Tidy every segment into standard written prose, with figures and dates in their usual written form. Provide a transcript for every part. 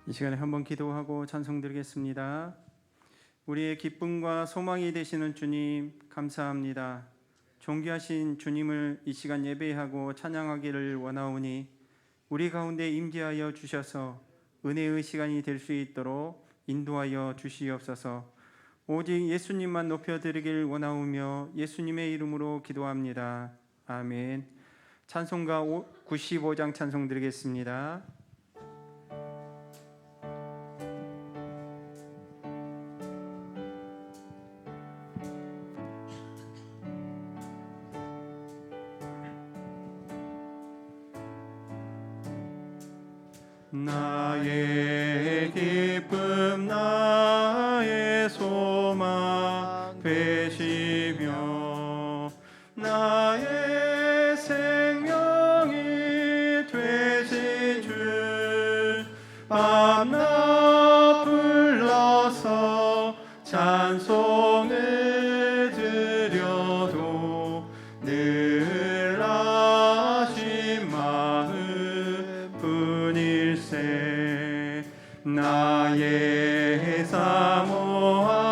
이 시간에 한번 기도하고 찬송드리겠습니다. 우리의 기쁨과 소망이 되시는 주님 감사합니다. 존귀하신 주님을 이 시간 예배하고 찬양하기를 원하오니 우리 가운데 임재하여 주셔서 은혜의 시간이 될 수 있도록 인도하여 주시옵소서. 오직 예수님만 높여드리길 원하오며 예수님의 이름으로 기도합니다. 아멘. 찬송가 95장 찬송 드리겠습니다. 나의 기쁨 나의 소망 되시며 나의 생명이 되신 주 밤낮 불러서 찬송을 드려도 늘 아신 마음 뿐일세. 나의 사모하는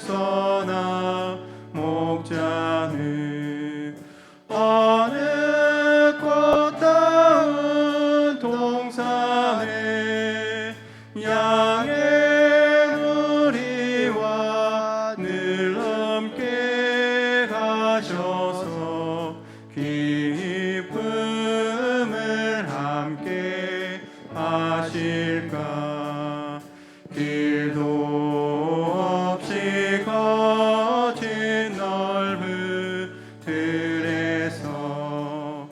선한 목자는 어느 꽃다운 동산에 양의 무리와 늘 함께 가셔서 기쁨을 함께 하실까. 길도 없이 거친 넓은 들에서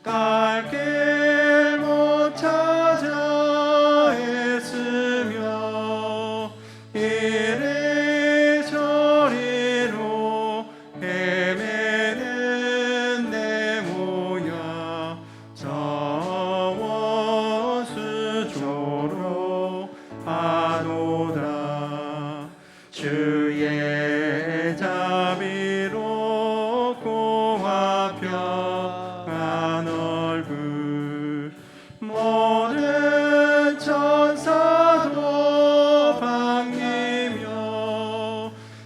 갈 길 못 찾아 애쓰며 이리저리로 헤매는 내 모야 저 원수조로 하노다. 주의 자비로 공화 평안 얼굴 모든 천사도 반기며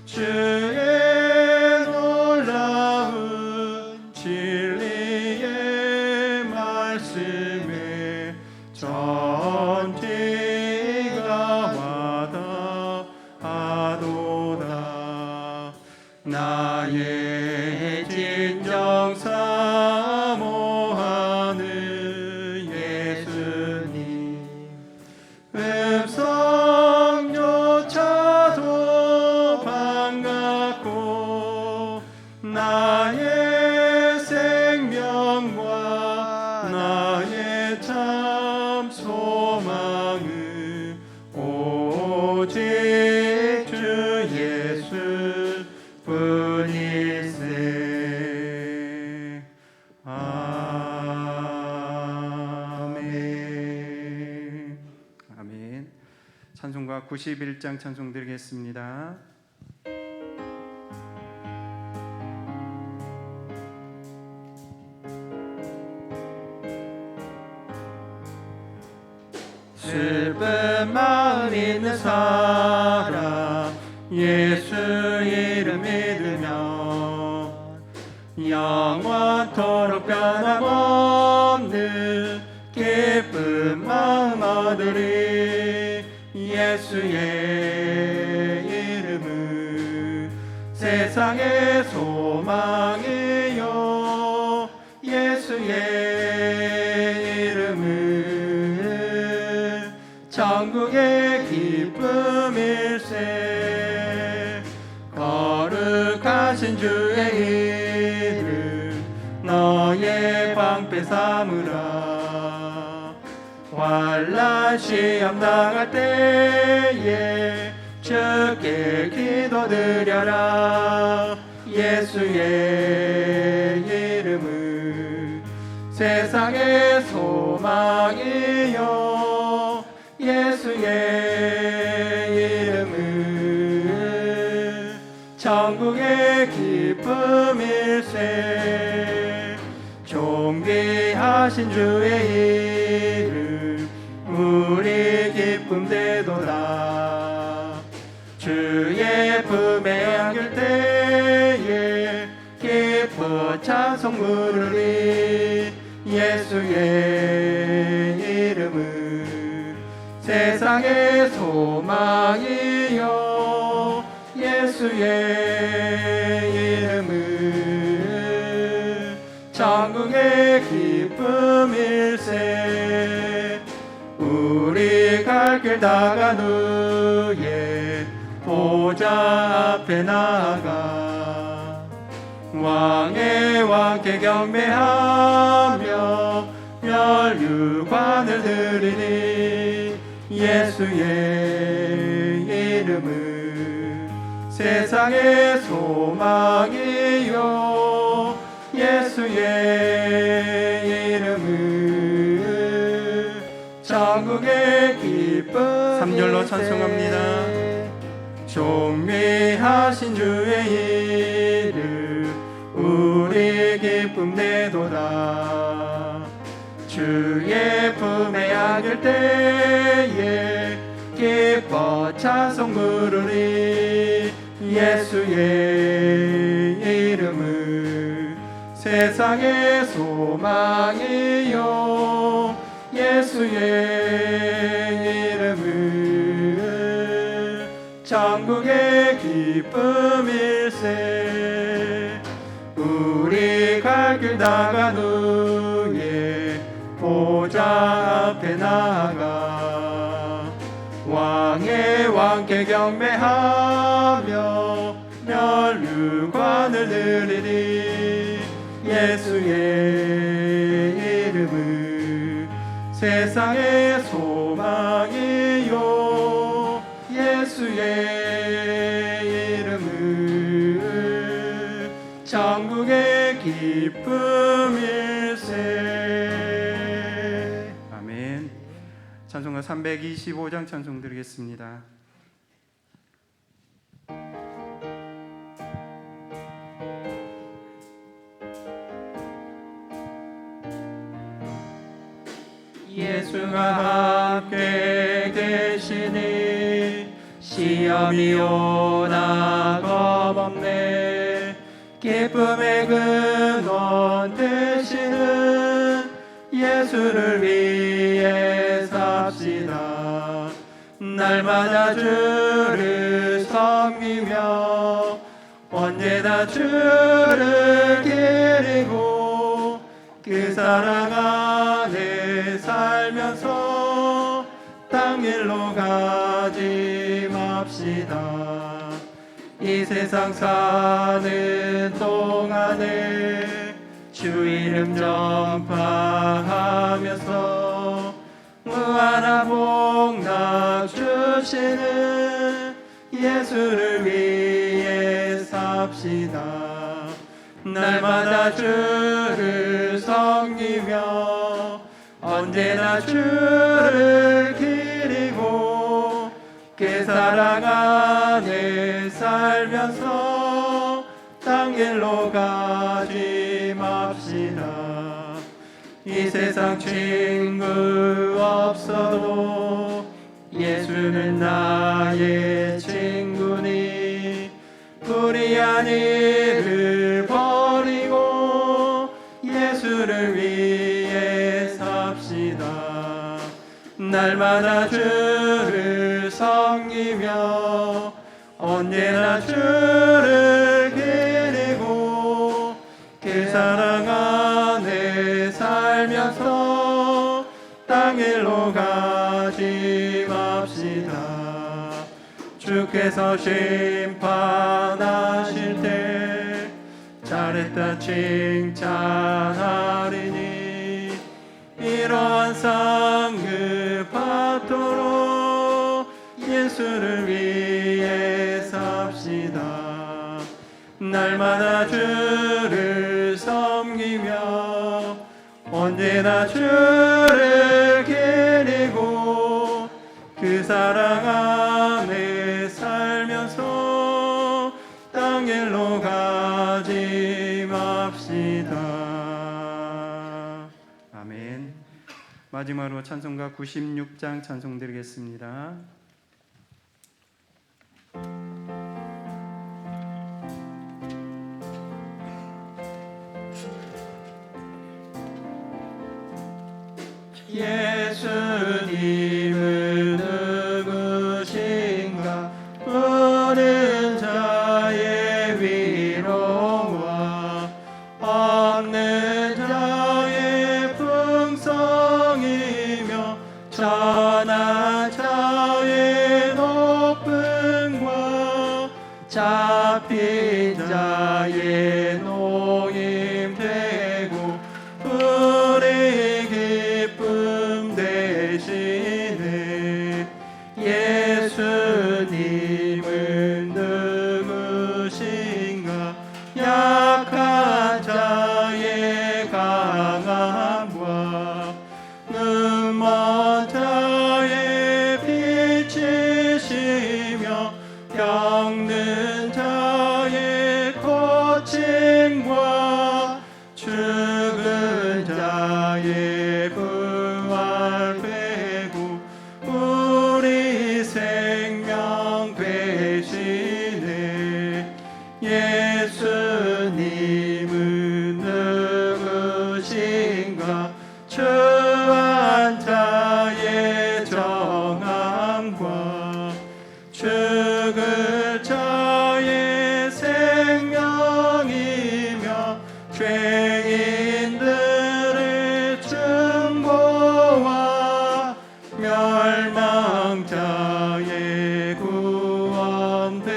주의 놀라운 진리의 말씀에 전지가 와닿아도다. 나의 진정 사모하는 예수님 음성조차도 반갑고 나의 생명과 나의 참 소망은 오직 주 예수 뿐일세. 아멘. 아멘. 찬송가 91장 찬송 드리겠습니다. 슬픈 마음 있는 사람 예수 이름 믿으면 영원토록 변함없는 기쁜 마음 얻으리. 예수의 이름은 세상의 소망이요 예수의 이름은 천국의 기쁨일세. 거룩하신 주의 이름 너의 방패 삼으라. 환난 시험 당할 때에 주께 기도드려라. 예수의 이름은 세상의 소망이요 예수의 이름은 천국의 기쁨일세. 존귀하신 주의 이름 우리 찬송 부르리. 예수의 이름은 세상의 소망이요. 예수의 이름은 천국의 기쁨일세. 우리 갈 길 다간 후에 보좌 앞에 나아가 왕의 왕께 경배하며 멸류관을 드리니. 예수의 이름은 세상의 소망이요. 예수의 이름은 천국의 기쁨. 3절로 찬송합니다. 존귀하신 주의 이름 우리 기쁨 내도다. 주의 품에 안길 때에 기뻐 찬송 부르리. 예수의 이름은 세상의 소망이요. 예수의 이름은 천국의 기쁨일세. 우리 갈 길 다간 후에 보좌 앞에 나아가 왕의 왕께 경배하며 멸류관을 드리리. 예수의 이름은 세상의 소망이요. 예수의 이름은 천국의 기쁨일세. 아멘. 찬송가 325장 찬송 드리겠습니다. 예수가 함께 계시니 시험이 오나 겁없네. 기쁨의 근원 되시는 예수를 위해 삽시다. 날마다 주를 섬기며 언제나 주를 기리고 그 사랑 안에 살면서 땅 일로 가지 맙시다. 이 세상 사는 동안에 주 이름 전파하면서 무한한 복락 주시는 예수를 위해 삽시다. 날마다 주를 섬기며 언제나 주를 기리고 그 사랑 안에 살면서 땅 길로 가지 맙시다. 이 세상 친구 없어도 예수는 나의 친구니. 불의한 일을 버리고 예수를 위해 삽시다. 날마다 주를 섬기며 언제나 주를 기리고 그 사랑 안에 살면서 땅 일로 가지 맙시다. 주께서 심판하실 때 잘했다 칭찬하리니. 이러한 상급 받도록 예수를 위해 삽시다. 날마다 주를 섬기며 언제나 주를 기리고 그 사랑 안에 살면서 땅 길로 가지 맙시다. 아멘. 마지막으로 찬송가 96장 찬송 드리겠습니다. 선한 자의 높음과 잡힌 자의 노임 되고 우리 기쁨 되시네. 예수님은 누구신가? 약한 자의 강함과 눈먼 자의 빛이시며 병든 자의 고침과 죽은 자의 부활 되고 우리 생명 되시네. 예수님은 누구신가? 주한 자의 정함과 죽을 자의 생명이며 죄인들의 중보와 멸망자의 구원되고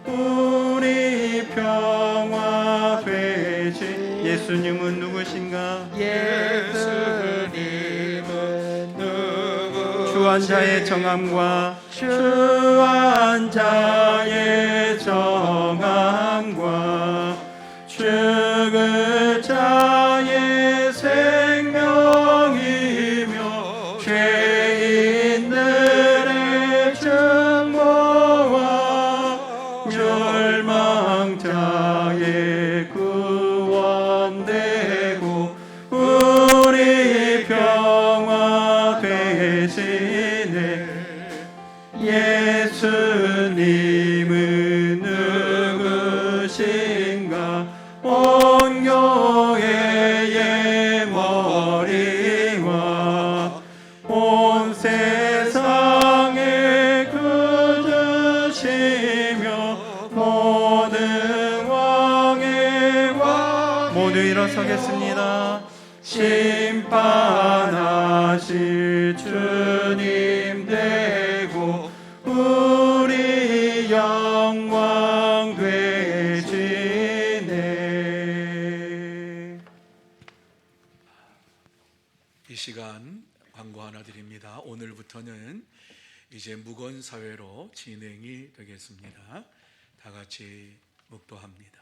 우리 평화 되신. 예수님은 누구신가? 예수님은 누구? 주한 자의 정함과 주한 자의 정함과 죽을 자의 생명이며 죄인들의 중보와 멸망자의 구원되고 우리 평화 되시네. 예수님은 누구신가? 온 교회의 머리와 온 세상의 구주시며 모든 왕의 왕. 모두 일어서겠습니다. 심판하실 주님 되고 우리 영광 되시네. 이 시간 광고 하나 드립니다. 오늘부터는 이제 묵언 사회로 진행이 되겠습니다. 다 같이 묵도합니다.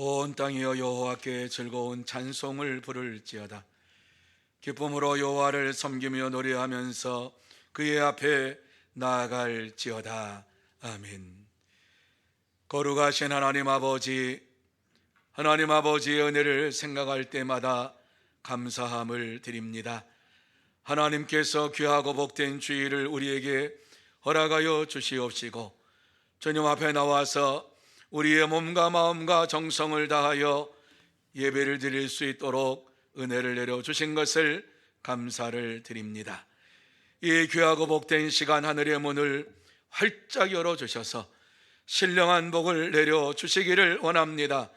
온 땅이여 여호와께 즐거운 찬송을 부를지어다. 기쁨으로 여호와를 섬기며 노래하면서 그의 앞에 나아갈지어다. 아멘. 거룩하신 하나님 아버지의 은혜를 생각할 때마다 감사함을 드립니다. 하나님께서 귀하고 복된 주일을 우리에게 허락하여 주시옵시고 주님 앞에 나와서 우리의 몸과 마음과 정성을 다하여 예배를 드릴 수 있도록 은혜를 내려주신 것을 감사를 드립니다. 이 귀하고 복된 시간 하늘의 문을 활짝 열어주셔서 신령한 복을 내려주시기를 원합니다.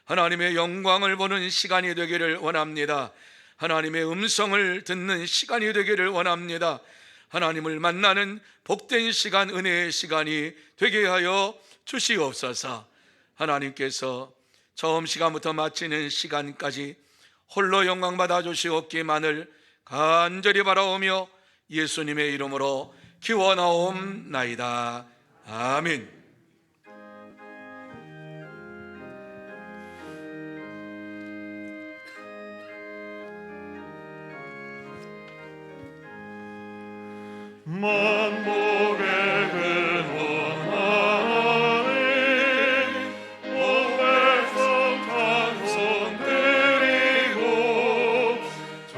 하나님의 영광을 보는 시간이 되기를 원합니다. 하나님의 음성을 듣는 시간이 되기를 원합니다. 하나님을 만나는 복된 시간, 은혜의 시간이 되게 하여 주시옵소서. 하나님께서 처음 시간부터 마치는 시간까지 홀로 영광 받아 주시옵기만을 간절히 바라오며 예수님의 이름으로 기원하옵나이다. 아멘. 만복의 근원하리 온 백성 찬송 드리고 저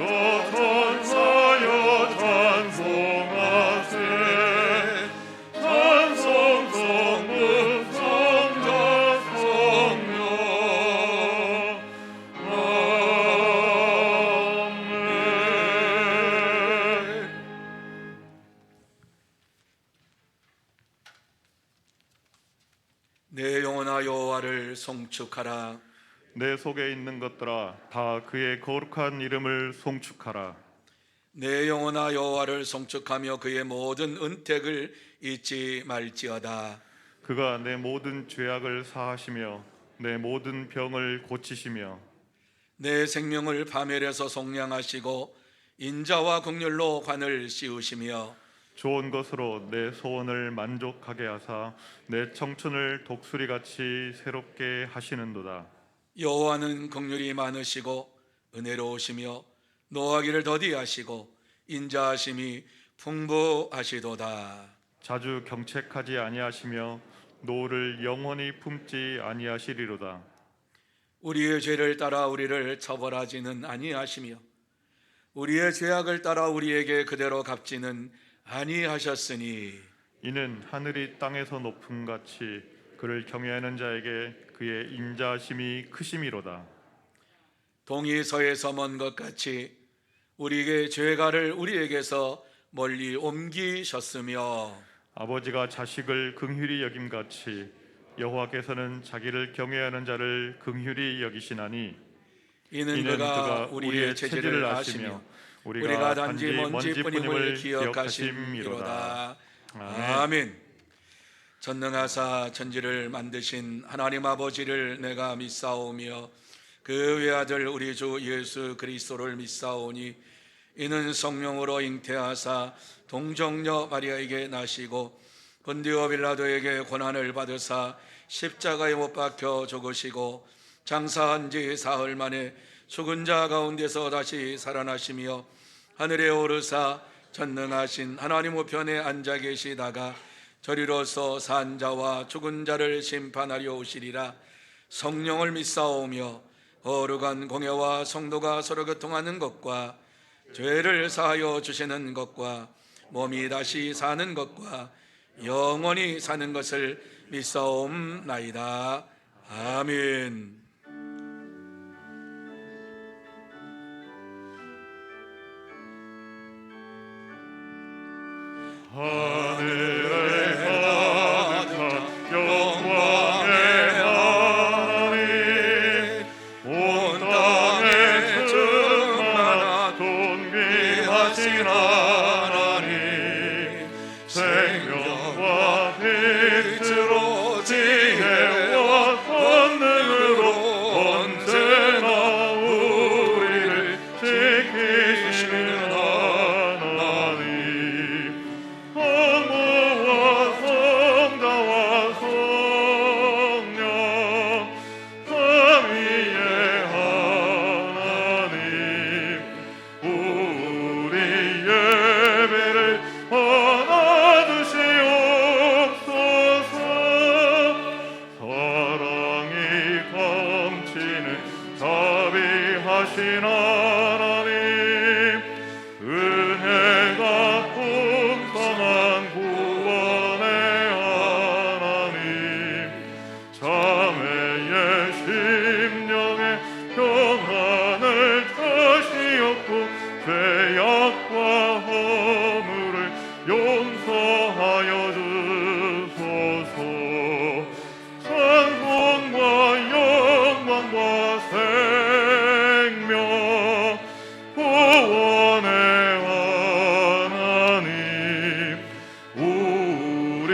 천사여 찬송하세 찬송 성문 내 영혼아 여호와를 송축하라. 내 속에 있는 것들아 다 그의 거룩한 이름을 송축하라. 내 영혼아 여호와를 송축하며 그의 모든 은택을 잊지 말지어다. 그가 내 모든 죄악을 사하시며 내 모든 병을 고치시며 내 생명을 파멸해서 속량하시고 인자와 긍휼로 관을 씌우시며 좋은 것으로 내 소원을 만족하게 하사 내 청춘을 독수리같이 새롭게 하시는도다. 여호와는 긍휼이 많으시고 은혜로우시며 노하기를 더디하시고 인자하심이 풍부하시도다. 자주 경책하지 아니하시며 노를 영원히 품지 아니하시리로다. 우리의 죄를 따라 우리를 처벌하지는 아니하시며 우리의 죄악을 따라 우리에게 그대로 갚지는 아니하셨으니 이는 하늘이 땅에서 높음같이 그를 경외하는 자에게 그의 인자하심이 크심이로다. 동이 서에서 먼 것 같이 우리에게 죄가를 우리에게서 멀리 옮기셨으며 아버지가 자식을 긍휼히 여김같이 여호와께서는 자기를 경외하는 자를 긍휼히 여기시나니 이는 그가 우리의 체질을 아시며 우리가 단지 먼지뿐임을 기억하심이로다. 아멘. 전능하사 천지를 만드신 하나님 아버지를 내가 믿사오며 그 외아들 우리 주 예수 그리스도를 믿사오니 이는 성령으로 잉태하사 동정녀 마리아에게 나시고 본디오 빌라도에게 고난을 받으사 십자가에 못 박혀 죽으시고 장사한 지 사흘 만에 죽은 자 가운데서 다시 살아나시며 하늘에 오르사 전능하신 하나님 우편에 앉아 계시다가 저리로서 산 자와 죽은 자를 심판하려 오시리라. 성령을 믿사오며 거룩한 공회와 성도가 서로 교통하는 것과 죄를 사하여 주시는 것과 몸이 다시 사는 것과 영원히 사는 것을 믿사옵나이다. 아멘. 하늘에 가득한 영광의 하나님, 온 땅에 충만한 존귀하신 하나님, 생명과 빛으로 지혜와 권능으로 언제나 우리를 지키시는 하나님, 성부와 성자와 성령 삼위의 하나님, 우리 예배를 받아주시옵소서. 사랑이 감치는 자비하신 하나님, 은혜가 풍성한 구원의 하나님, 자매의 심령에 평안을 다시었고 죄악과 허물을 용서하여 주소서. 찬송과 영광과 생명 구원의 하나님, 우리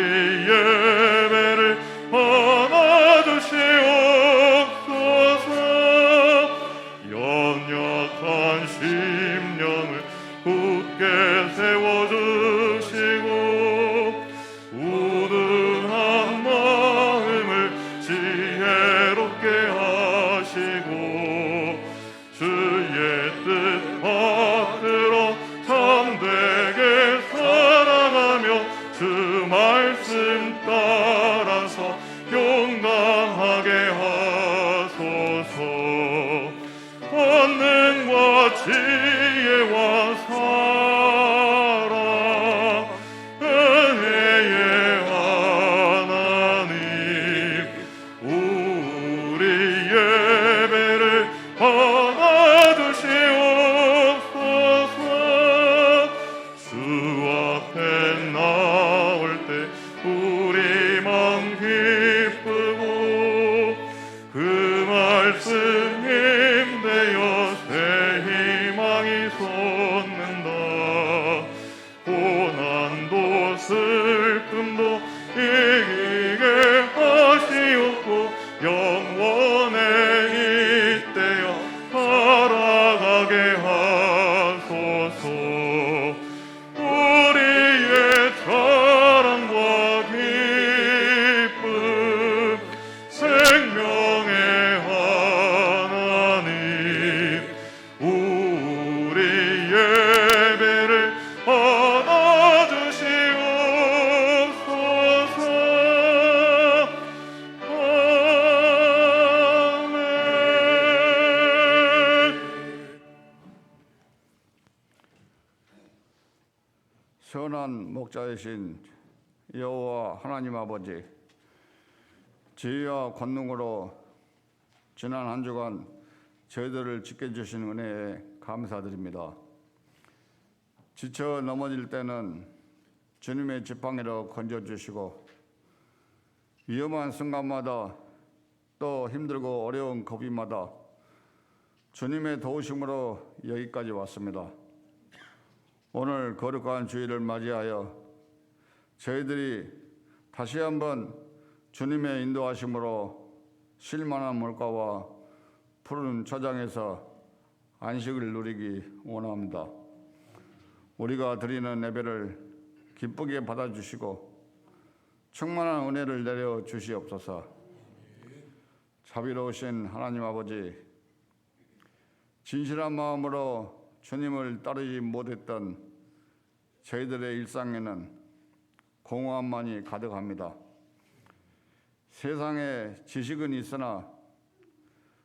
예배를 받아주시옵소서. 연약한 심령을 굳게 세워주시고 우둔한 마음을 지혜롭게 하시고 주의 뜻 받들어 참되게 살아가며 주 말씀 따라서 용감하게 하소서. 권능과 지혜와 사랑, 은혜의 하나님, 우리 예배를 받아주시옵소서. 주 앞에 나올 때 우리 마음 기쁘고 슬픔도 이기게 하시옵고 영원에 잇대어 살아가게 하소서. 우리의 자랑과 기쁨 생명의 하나님, 우리 예배를 받아주시옵소서. 선한 목자이신 여호와 하나님 아버지, 지혜와 권능으로 지난 한 주간 저희들을 지켜주신 은혜에 감사드립니다. 지쳐 넘어질 때는 주님의 지팡이로 건져주시고 위험한 순간마다 또 힘들고 어려운 고비마다 주님의 도우심으로 여기까지 왔습니다. 오늘 거룩한 주일을 맞이하여 저희들이 다시 한번 주님의 인도하심으로 쉴만한 물가와 푸른 초장에서 안식을 누리기 원합니다. 우리가 드리는 예배를 기쁘게 받아주시고 충만한 은혜를 내려 주시옵소서. 자비로우신 하나님 아버지, 진실한 마음으로 주님을 따르지 못했던 저희들의 일상에는 공허함만이 가득합니다. 세상에 지식은 있으나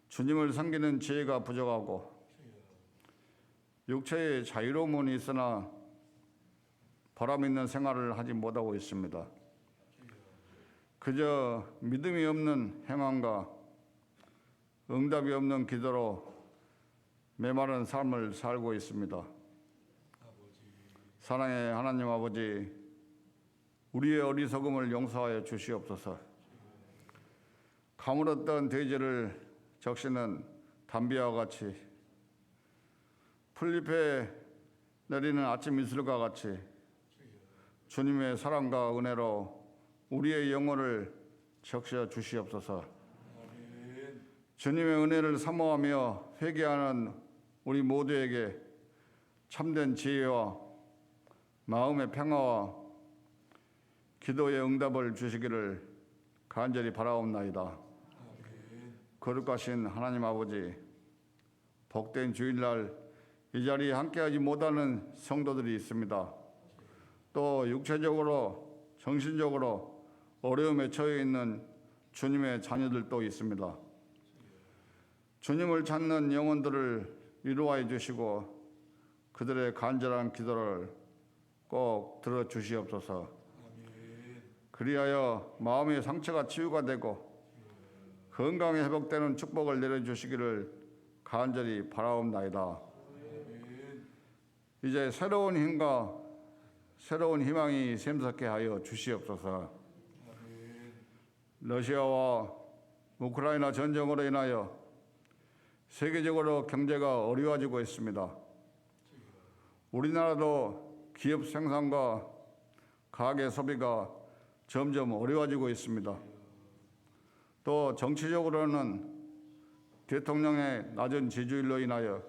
주님을 섬기는 지혜가 부족하고 육체의 자유로움은 있으나 보람 있는 생활을 하지 못하고 있습니다. 그저 믿음이 없는 행함과 응답이 없는 기도로 메마른 삶을 살고 있습니다. 사랑의 하나님 아버지, 우리의 어리석음을 용서하여 주시옵소서. 가물었던 돼지를 적시는 담비와 같이, 풀잎에 내리는 아침 이슬과 같이 주님의 사랑과 은혜로 우리의 영혼을 적셔 주시옵소서. 주님의 은혜를 사모하며 회개하는 우리 모두에게 참된 지혜와 마음의 평화와 기도의 응답을 주시기를 간절히 바라옵나이다. 거룩하신 하나님 아버지, 복된 주일날 이 자리에 함께하지 못하는 성도들이 있습니다. 또 육체적으로 정신적으로 어려움에 처해 있는 주님의 자녀들도 있습니다. 주님을 찾는 영혼들을 위로하여 주시고 그들의 간절한 기도를 꼭 들어주시옵소서. 그리하여 마음의 상처가 치유가 되고 건강이 회복되는 축복을 내려주시기를 간절히 바라옵나이다. 이제 새로운 힘과 새로운 희망이 샘솟게 하여 주시옵소서. 러시아와 우크라이나 전쟁으로 인하여 세계적으로 경제가 어려워지고 있습니다. 우리나라도 기업 생산과 가계 소비가 점점 어려워지고 있습니다. 또 정치적으로는 대통령의 낮은 지지율로 인하여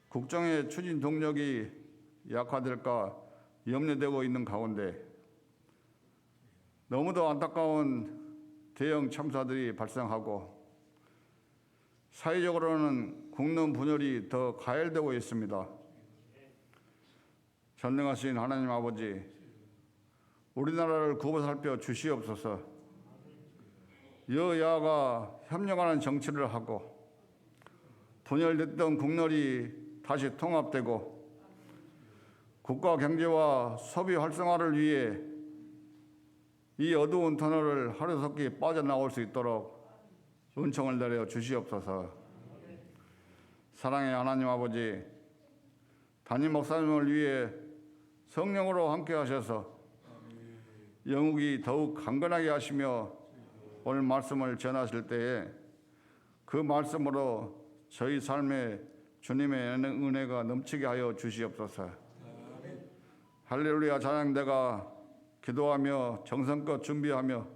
국정의 추진 동력이 약화될까 염려되고 있는 가운데 너무도 안타까운 대형 참사들이 발생하고 사회적으로는 국론 분열이 더 가열되고 있습니다. 전능하신 하나님 아버지, 우리나라를 굽어살펴 주시옵소서. 여야가 협력하는 정치를 하고 분열됐던 국론이 다시 통합되고 국가 경제와 소비 활성화를 위해 이 어두운 터널을 하루속히 빠져나올 수 있도록 은총을 내려 주시옵소서. 사랑의 하나님 아버지, 담임 목사님을 위해 성령으로 함께 하셔서 영육이 더욱 강건하게 하시며 오늘 말씀을 전하실 때에 그 말씀으로 저희 삶에 주님의 은혜가 넘치게 하여 주시옵소서. 할렐루야 찬양대가 기도하며 정성껏 준비하며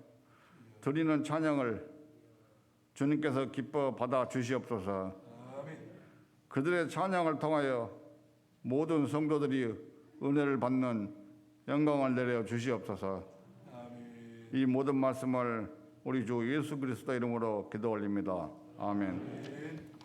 드리는 찬양을 주님께서 기뻐 받아 주시옵소서. 그들의 찬양을 통하여 모든 성도들이 은혜를 받는 영광을 내려 주시옵소서. 이 모든 말씀을 우리 주 예수 그리스도 이름으로 기도 올립니다. 아멘.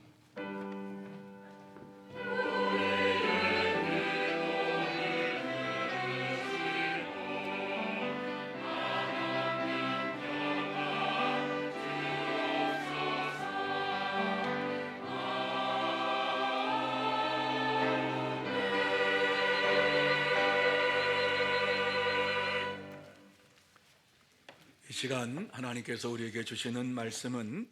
이 시간 하나님께서 우리에게 주시는 말씀은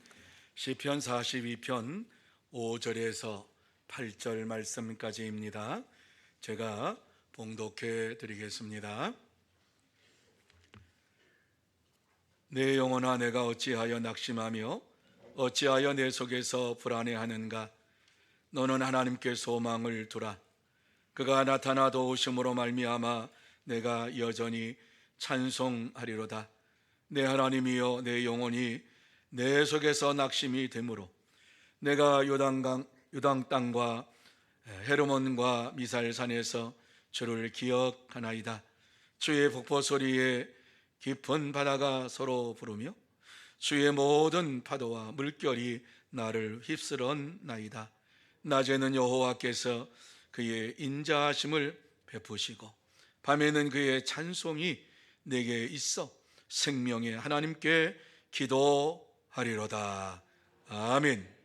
시편 42편 5절에서 8절 말씀까지입니다. 제가 봉독해 드리겠습니다. 내 영혼아 내가 어찌하여 낙심하며 어찌하여 내 속에서 불안해하는가. 너는 하나님께 소망을 두라. 그가 나타나 도우심으로 말미암아 내가 여전히 찬송하리로다. 내 하나님이여 내 영혼이 내 속에서 낙심이 되므로 내가 요당 땅과 헤르몬과 미살산에서 주를 기억하나이다. 주의 폭포 소리에 깊은 바다가 서로 부르며 주의 모든 파도와 물결이 나를 휩쓸었나이다. 낮에는 여호와께서 그의 인자하심을 베푸시고 밤에는 그의 찬송이 내게 있어 생명의 하나님께 기도하리로다. 아멘.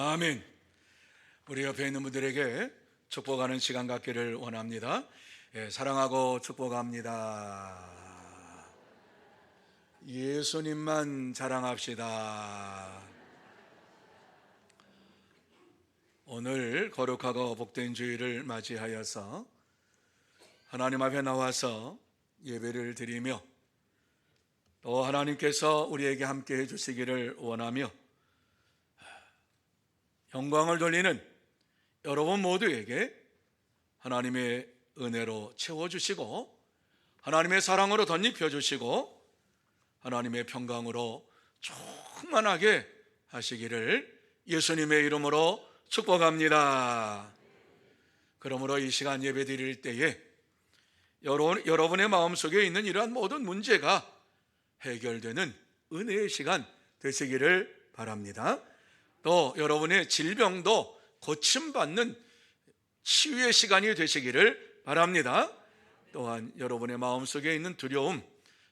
아멘. 우리 옆에 있는 분들에게 축복하는 시간 갖기를 원합니다. 예, 사랑하고 축복합니다. 예수님만 자랑합시다. 오늘 거룩하고 복된 주일을 맞이하여서 하나님 앞에 나와서 예배를 드리며 또 하나님께서 우리에게 함께 해주시기를 원하며 영광을 돌리는 여러분 모두에게 하나님의 은혜로 채워주시고 하나님의 사랑으로 덧입혀주시고 하나님의 평강으로 충만하게 하시기를 예수님의 이름으로 축복합니다. 그러므로 이 시간 예배 드릴 때에 여러분의 마음속에 있는 이러한 모든 문제가 해결되는 은혜의 시간 되시기를 바랍니다. 또 여러분의 질병도 고침받는 치유의 시간이 되시기를 바랍니다. 또한 여러분의 마음속에 있는 두려움,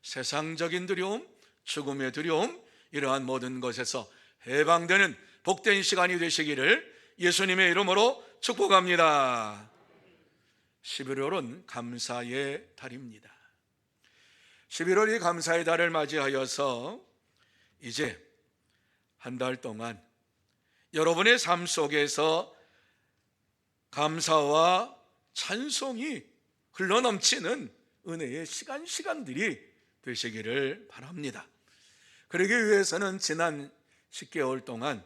세상적인 두려움, 죽음의 두려움, 이러한 모든 것에서 해방되는 복된 시간이 되시기를 예수님의 이름으로 축복합니다. 11월은 감사의 달입니다. 11월이 감사의 달을 맞이하여서 이제 한 달 동안 여러분의 삶 속에서 감사와 찬송이 흘러넘치는 은혜의 시간들이 되시기를 바랍니다. 그러기 위해서는 지난 10개월 동안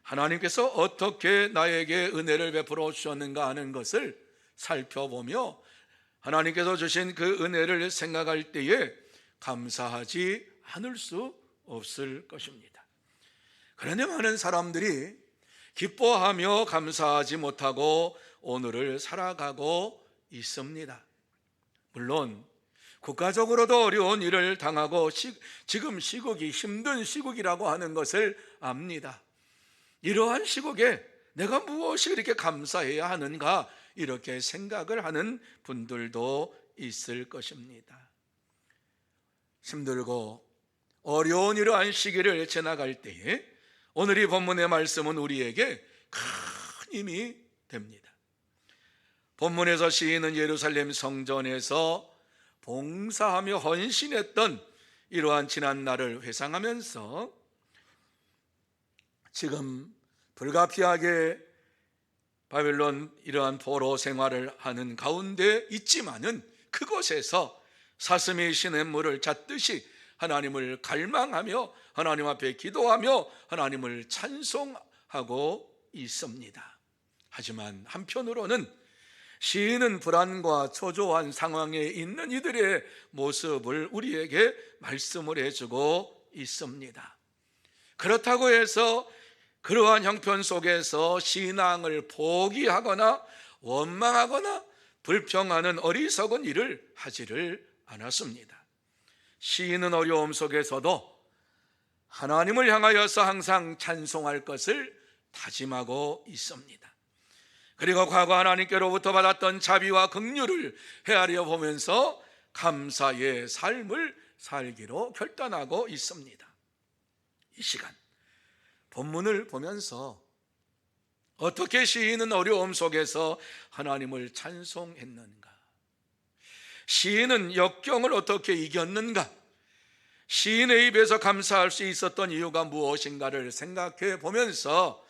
하나님께서 어떻게 나에게 은혜를 베풀어 주셨는가 하는 것을 살펴보며 하나님께서 주신 그 은혜를 생각할 때에 감사하지 않을 수 없을 것입니다. 그런데 많은 사람들이 기뻐하며 감사하지 못하고 오늘을 살아가고 있습니다. 물론 국가적으로도 어려운 일을 당하고 지금 시국이 힘든 시국이라고 하는 것을 압니다. 이러한 시국에 내가 무엇이 이렇게 감사해야 하는가 이렇게 생각을 하는 분들도 있을 것입니다. 힘들고 어려운 이러한 시기를 지나갈 때에 오늘 이 본문의 말씀은 우리에게 큰 힘이 됩니다. 본문에서 시인은 예루살렘 성전에서 봉사하며 헌신했던 이러한 지난 날을 회상하면서 지금 불가피하게 바벨론 이러한 포로 생활을 하는 가운데 있지만은 그곳에서 사슴이 시냇물을 잣듯이 하나님을 갈망하며 하나님 앞에 기도하며 하나님을 찬송하고 있습니다. 하지만 한편으로는 시인은 불안과 초조한 상황에 있는 이들의 모습을 우리에게 말씀을 해주고 있습니다. 그렇다고 해서 그러한 형편 속에서 신앙을 포기하거나 원망하거나 불평하는 어리석은 일을 하지를 않았습니다. 시인은 어려움 속에서도 하나님을 향하여서 항상 찬송할 것을 다짐하고 있습니다. 그리고 과거 하나님께로부터 받았던 자비와 긍휼을 헤아려 보면서 감사의 삶을 살기로 결단하고 있습니다. 이 시간 본문을 보면서 어떻게 시인은 어려움 속에서 하나님을 찬송했는가? 시인은 역경을 어떻게 이겼는가? 시인의 입에서 감사할 수 있었던 이유가 무엇인가를 생각해 보면서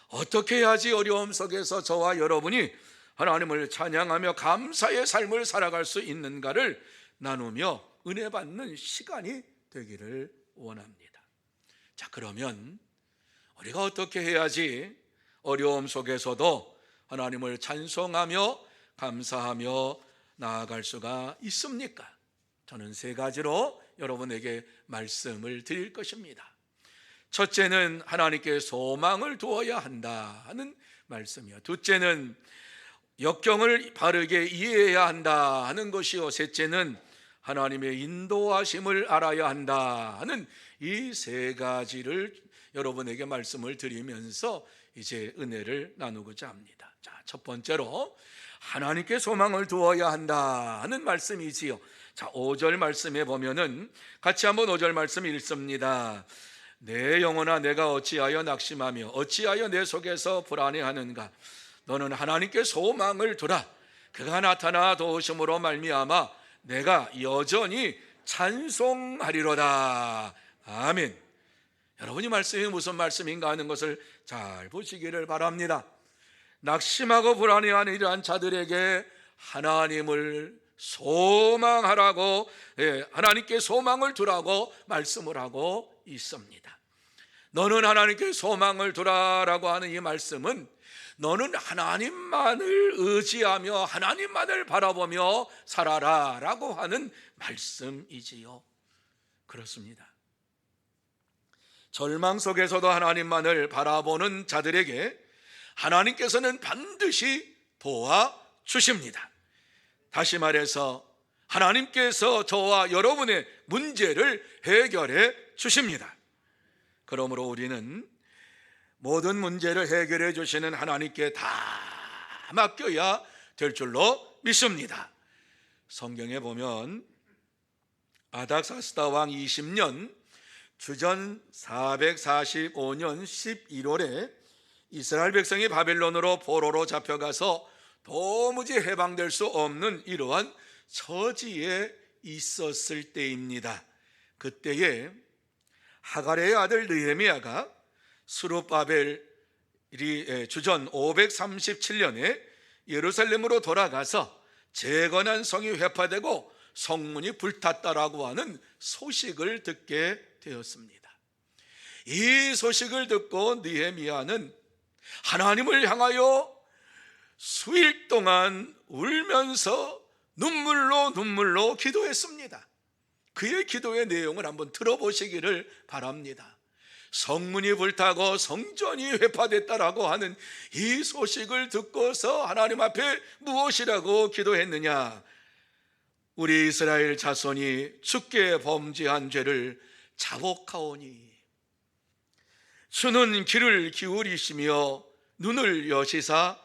어떻게 해야지 어려움 속에서 저와 여러분이 하나님을 찬양하며 감사의 삶을 살아갈 수 있는가를 나누며 은혜 받는 시간이 되기를 원합니다. 자, 그러면 우리가 어떻게 해야지 어려움 속에서도 하나님을 찬송하며 감사하며 나아갈 수가 있습니까? 저는 3가지로 여러분에게 말씀을 드릴 것입니다. 첫째는 하나님께 소망을 두어야 한다 하는 말씀이요. 둘째는 역경을 바르게 이해해야 한다 하는 것이요. 셋째는 하나님의 인도하심을 알아야 한다 하는 이 3가지를 여러분에게 말씀을 드리면서 이제 은혜를 나누고자 합니다. 자, 첫 번째로 하나님께 소망을 두어야 한다 하는 말씀이지요. 자, 5절 말씀에 보면은 같이 한번 5절 말씀 읽습니다. 내 영혼아 내가 어찌하여 낙심하며 어찌하여 내 속에서 불안해하는가. 너는 하나님께 소망을 두라. 그가 나타나 도우심으로 말미암아 내가 여전히 찬송하리로다. 아멘. 여러분이 말씀이 무슨 말씀인가 하는 것을 잘 보시기를 바랍니다. 낙심하고 불안해하는 이러한 자들에게 하나님을 소망하라고, 하나님께 소망을 두라고 말씀을 하고 있습니다. 너는 하나님께 소망을 두라라고 하는 이 말씀은 너는 하나님만을 의지하며 하나님만을 바라보며 살아라라고 하는 말씀이지요. 그렇습니다. 절망 속에서도 하나님만을 바라보는 자들에게 하나님께서는 반드시 도와주십니다. 다시 말해서 하나님께서 저와 여러분의 문제를 해결해 주십니다. 그러므로 우리는 모든 문제를 해결해 주시는 하나님께 다 맡겨야 될 줄로 믿습니다. 성경에 보면 아닥사스다 왕 20년 주전 445년 11월에 이스라엘 백성이 바벨론으로 포로로 잡혀가서 도무지 해방될 수 없는 이러한 처지에 있었을 때입니다. 그때에 하갈의 아들 느헤미야가 스룹바벨이 주전 537년에 예루살렘으로 돌아가서 재건한 성이 회파되고 성문이 불탔다라고 하는 소식을 듣게 되었습니다. 이 소식을 듣고 느헤미야는 하나님을 향하여 수일 동안 울면서 눈물로 기도했습니다. 그의 기도의 내용을 한번 들어보시기를 바랍니다. 성문이 불타고 성전이 회파됐다라고 하는 이 소식을 듣고서 하나님 앞에 무엇이라고 기도했느냐? 우리 이스라엘 자손이 주께 범죄한 죄를 자복하오니 주는 귀를 기울이시며 눈을 여시사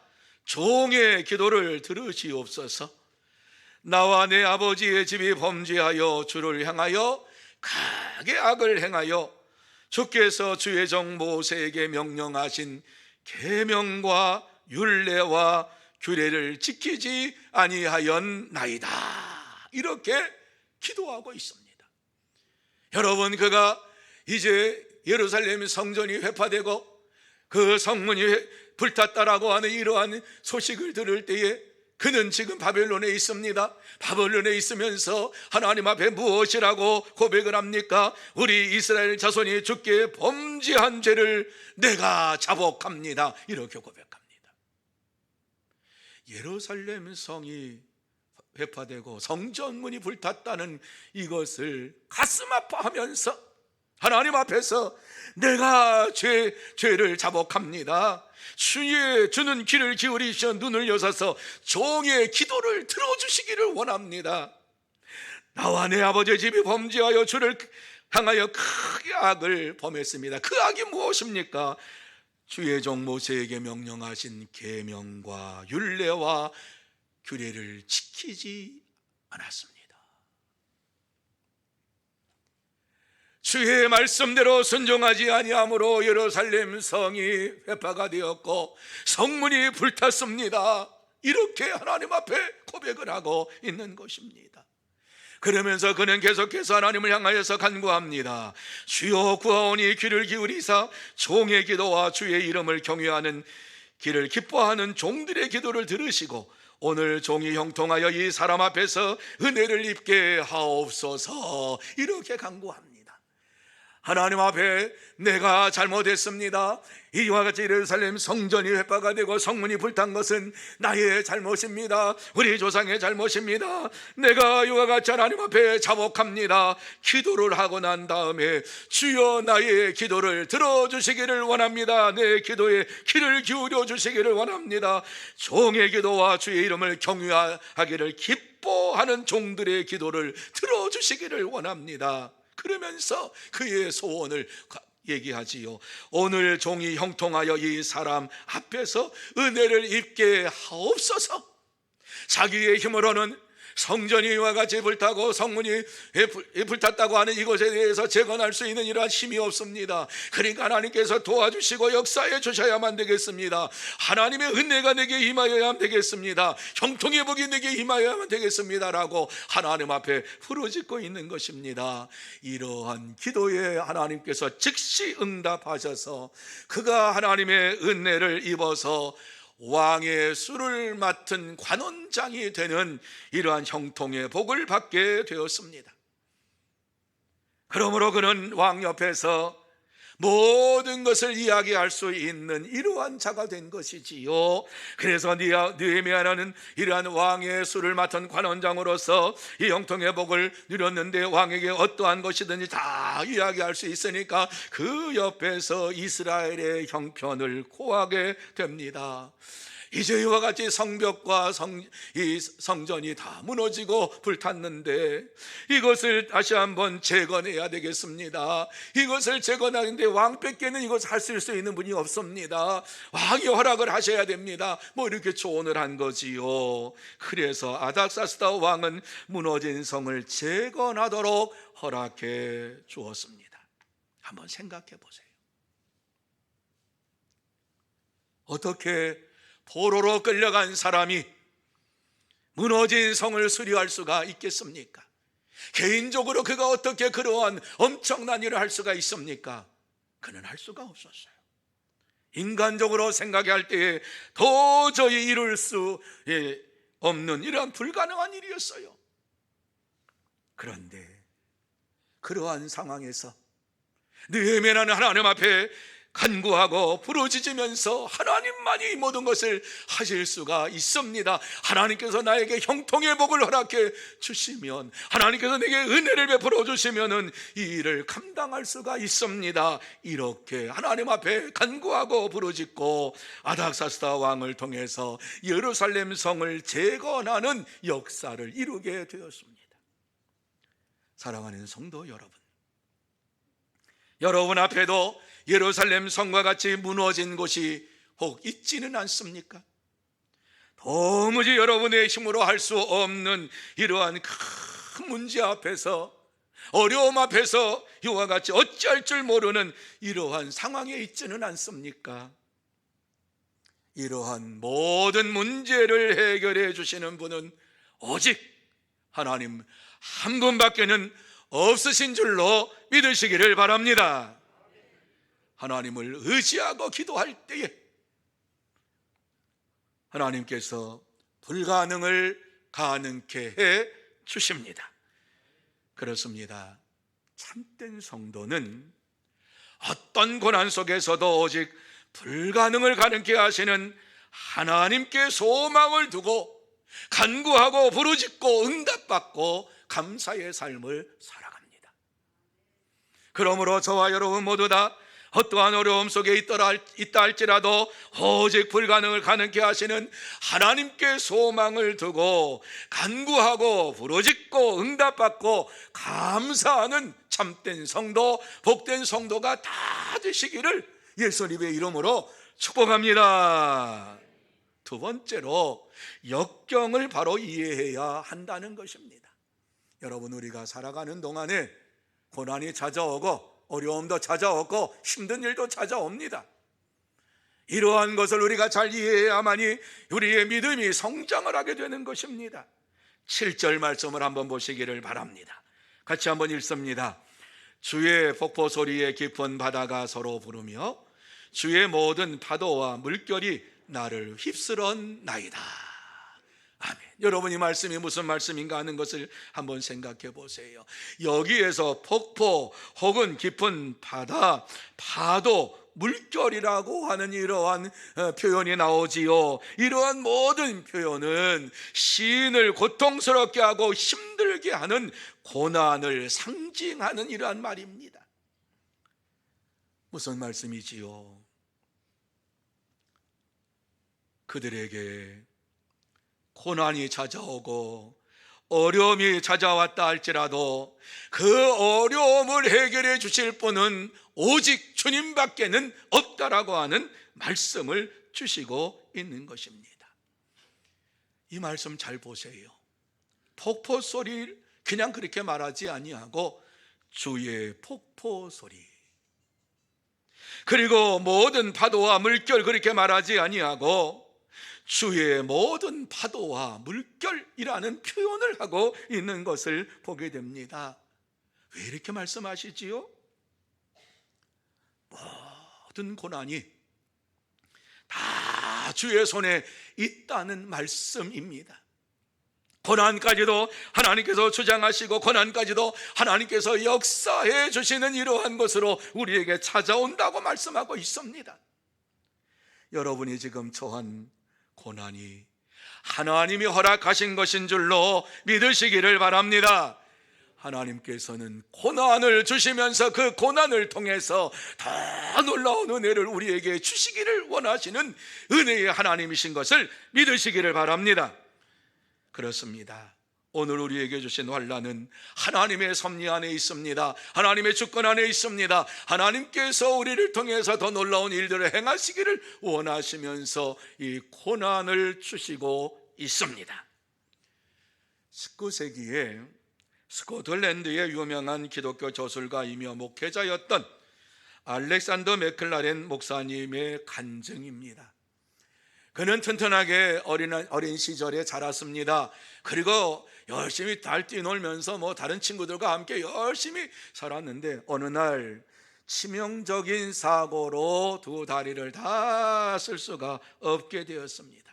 종의 기도를 들으시옵소서. 나와 내 아버지의 집이 범죄하여 주를 향하여 크게 악을 행하여 주께서 주의 종 모세에게 명령하신 계명과 율례와 규례를 지키지 아니하였나이다. 이렇게 기도하고 있습니다. 여러분, 그가 이제 예루살렘 성전이 회파되고 그 성문이 불탔다라고 하는 이러한 소식을 들을 때에 그는 지금 바벨론에 있습니다. 바벨론에 있으면서 하나님 앞에 무엇이라고 고백을 합니까? 우리 이스라엘 자손이 주께 범죄한 죄를 내가 자복합니다. 이렇게 고백합니다. 예루살렘 성이 회파되고 성전문이 불탔다는 이것을 가슴 아파하면서 하나님 앞에서 내가 죄를 자복합니다. 주는 귀를 기울이셔 눈을 여셔서 종의 기도를 들어주시기를 원합니다. 나와 내 아버지의 집이 범죄하여 주를 향하여 크게 악을 범했습니다. 그 악이 무엇입니까? 주의 종 모세에게 명령하신 계명과 율례와 규례를 지키지 않았습니다. 주의 말씀대로 순종하지 아니함으로 예루살렘 성이 회파가 되었고 성문이 불탔습니다. 이렇게 하나님 앞에 고백을 하고 있는 것입니다. 그러면서 그는 계속해서 하나님을 향하여서 간구합니다. 주여 구하오니 귀를 기울이사 종의 기도와 주의 이름을 경외하는 길을 기뻐하는 종들의 기도를 들으시고 오늘 종이 형통하여 이 사람 앞에서 은혜를 입게 하옵소서. 이렇게 간구합니다. 하나님 앞에 내가 잘못했습니다. 이와 같이 예루살렘 성전이 회파가 되고 성문이 불탄 것은 나의 잘못입니다. 우리 조상의 잘못입니다. 내가 이와 같이 하나님 앞에 자복합니다. 기도를 하고 난 다음에 주여 나의 기도를 들어주시기를 원합니다. 내 기도에 귀를 기울여 주시기를 원합니다. 종의 기도와 주의 이름을 경외하기를 기뻐하는 종들의 기도를 들어주시기를 원합니다. 그러면서 그의 소원을 얘기하지요. 오늘 종이 형통하여 이 사람 앞에서 은혜를 입게 하옵소서. 자기의 힘으로는 성전이 이와 같이 불타고 성문이 불탔다고 하는 이것에 대해서 재건할 수 있는 이러한 힘이 없습니다. 그러니까 하나님께서 도와주시고 역사해 주셔야만 되겠습니다. 하나님의 은혜가 내게 임하여야만 되겠습니다. 형통의 복이 내게 임하여야만 되겠습니다라고 하나님 앞에 부르짖고 있는 것입니다. 이러한 기도에 하나님께서 즉시 응답하셔서 그가 하나님의 은혜를 입어서 왕의 수를 맡은 관원장이 되는 이러한 형통의 복을 받게 되었습니다. 그러므로 그는 왕 옆에서 모든 것을 이야기할 수 있는 이러한 자가 된 것이지요. 그래서 느헤미야는 이러한 왕의 수를 맡은 관원장으로서 이 형통의 복을 누렸는데 왕에게 어떠한 것이든지 다 이야기할 수 있으니까 그 옆에서 이스라엘의 형편을 고하게 됩니다. 이제 이와 같이 성벽과 이 성전이 다 무너지고 불탔는데 이것을 다시 한번 재건해야 되겠습니다. 이것을 재건하는데 왕밖에는 이것을 하실 수 있는 분이 없습니다. 왕이 허락을 하셔야 됩니다. 뭐 이렇게 조언을 한 거지요. 그래서 아닥사스다 왕은 무너진 성을 재건하도록 허락해 주었습니다. 한번 생각해 보세요. 어떻게 포로로 끌려간 사람이 무너진 성을 수리할 수가 있겠습니까? 개인적으로 그가 어떻게 그러한 엄청난 일을 할 수가 있습니까? 그는 할 수가 없었어요. 인간적으로 생각할 때에 도저히 이룰 수 없는 이러한 불가능한 일이었어요. 그런데 그러한 상황에서 느헤미야는 하나님 앞에 간구하고 부르짖으면서 하나님만이 이 모든 것을 하실 수가 있습니다. 하나님께서 나에게 형통의 복을 허락해 주시면, 하나님께서 내게 은혜를 베풀어 주시면 이 일을 감당할 수가 있습니다. 이렇게 하나님 앞에 간구하고 부르짖고 아닥사스다 왕을 통해서 예루살렘 성을 재건하는 역사를 이루게 되었습니다. 사랑하는 성도 여러분, 여러분 앞에도 예루살렘 성과 같이 무너진 곳이 혹 있지는 않습니까? 도무지 여러분의 힘으로 할 수 없는 이러한 큰 문제 앞에서, 어려움 앞에서 이와 같이 어찌할 줄 모르는 이러한 상황에 있지는 않습니까? 이러한 모든 문제를 해결해 주시는 분은 오직 하나님 한 분밖에는 없으신 줄로 믿으시기를 바랍니다. 하나님을 의지하고 기도할 때에 하나님께서 불가능을 가능케 해 주십니다. 그렇습니다. 참된 성도는 어떤 고난 속에서도 오직 불가능을 가능케 하시는 하나님께 소망을 두고 간구하고 부르짖고 응답받고 감사의 삶을 살아갑니다. 그러므로 저와 여러분 모두 다 어떠한 어려움 속에 있다 할지라도 오직 불가능을 가능케 하시는 하나님께 소망을 두고 간구하고 부르짖고 응답받고 감사하는 참된 성도, 복된 성도가 다 되시기를 예수님의 이름으로 축복합니다. 두 번째로 역경을 바로 이해해야 한다는 것입니다. 여러분, 우리가 살아가는 동안에 고난이 찾아오고 어려움도 찾아오고 힘든 일도 찾아옵니다. 이러한 것을 우리가 잘 이해해야만이 우리의 믿음이 성장을 하게 되는 것입니다. 7절 말씀을 한번 보시기를 바랍니다. 같이 한번 읽습니다. 주의 폭포 소리에 깊은 바다가 서로 부르며 주의 모든 파도와 물결이 나를 휩쓸었나이다. 아멘. 여러분, 이 말씀이 무슨 말씀인가 하는 것을 한번 생각해 보세요. 여기에서 폭포 혹은 깊은 바다, 파도, 물결이라고 하는 이러한 표현이 나오지요. 이러한 모든 표현은 시인을 고통스럽게 하고 힘들게 하는 고난을 상징하는 이러한 말입니다. 무슨 말씀이지요? 그들에게 고난이 찾아오고 어려움이 찾아왔다 할지라도 그 어려움을 해결해 주실 분은 오직 주님밖에는 없다라고 하는 말씀을 주시고 있는 것입니다. 이 말씀 잘 보세요. 폭포 소리를 그냥 그렇게 말하지 아니하고 주의 폭포 소리, 그리고 모든 파도와 물결 그렇게 말하지 아니하고 주의 모든 파도와 물결이라는 표현을 하고 있는 것을 보게 됩니다. 왜 이렇게 말씀하시지요? 모든 고난이 다 주의 손에 있다는 말씀입니다. 고난까지도 하나님께서 주장하시고 고난까지도 하나님께서 역사해 주시는 이러한 것으로 우리에게 찾아온다고 말씀하고 있습니다. 여러분이 지금 처한 고난이 하나님이 허락하신 것인 줄로 믿으시기를 바랍니다. 하나님께서는 고난을 주시면서 그 고난을 통해서 더 놀라운 은혜를 우리에게 주시기를 원하시는 은혜의 하나님이신 것을 믿으시기를 바랍니다. 그렇습니다. 오늘 우리에게 주신 환난은 하나님의 섭리 안에 있습니다. 하나님의 주권 안에 있습니다. 하나님께서 우리를 통해서 더 놀라운 일들을 행하시기를 원하시면서 이 고난을 주시고 있습니다. 19세기에 스코틀랜드의 유명한 기독교 저술가이며 목회자였던 알렉산더 맥클라렌 목사님의 간증입니다. 그는 튼튼하게 어린 시절에 자랐습니다. 그리고 열심히 뛰놀면서 다른 친구들과 함께 열심히 살았는데 어느 날 치명적인 사고로 두 다리를 다 쓸 수가 없게 되었습니다.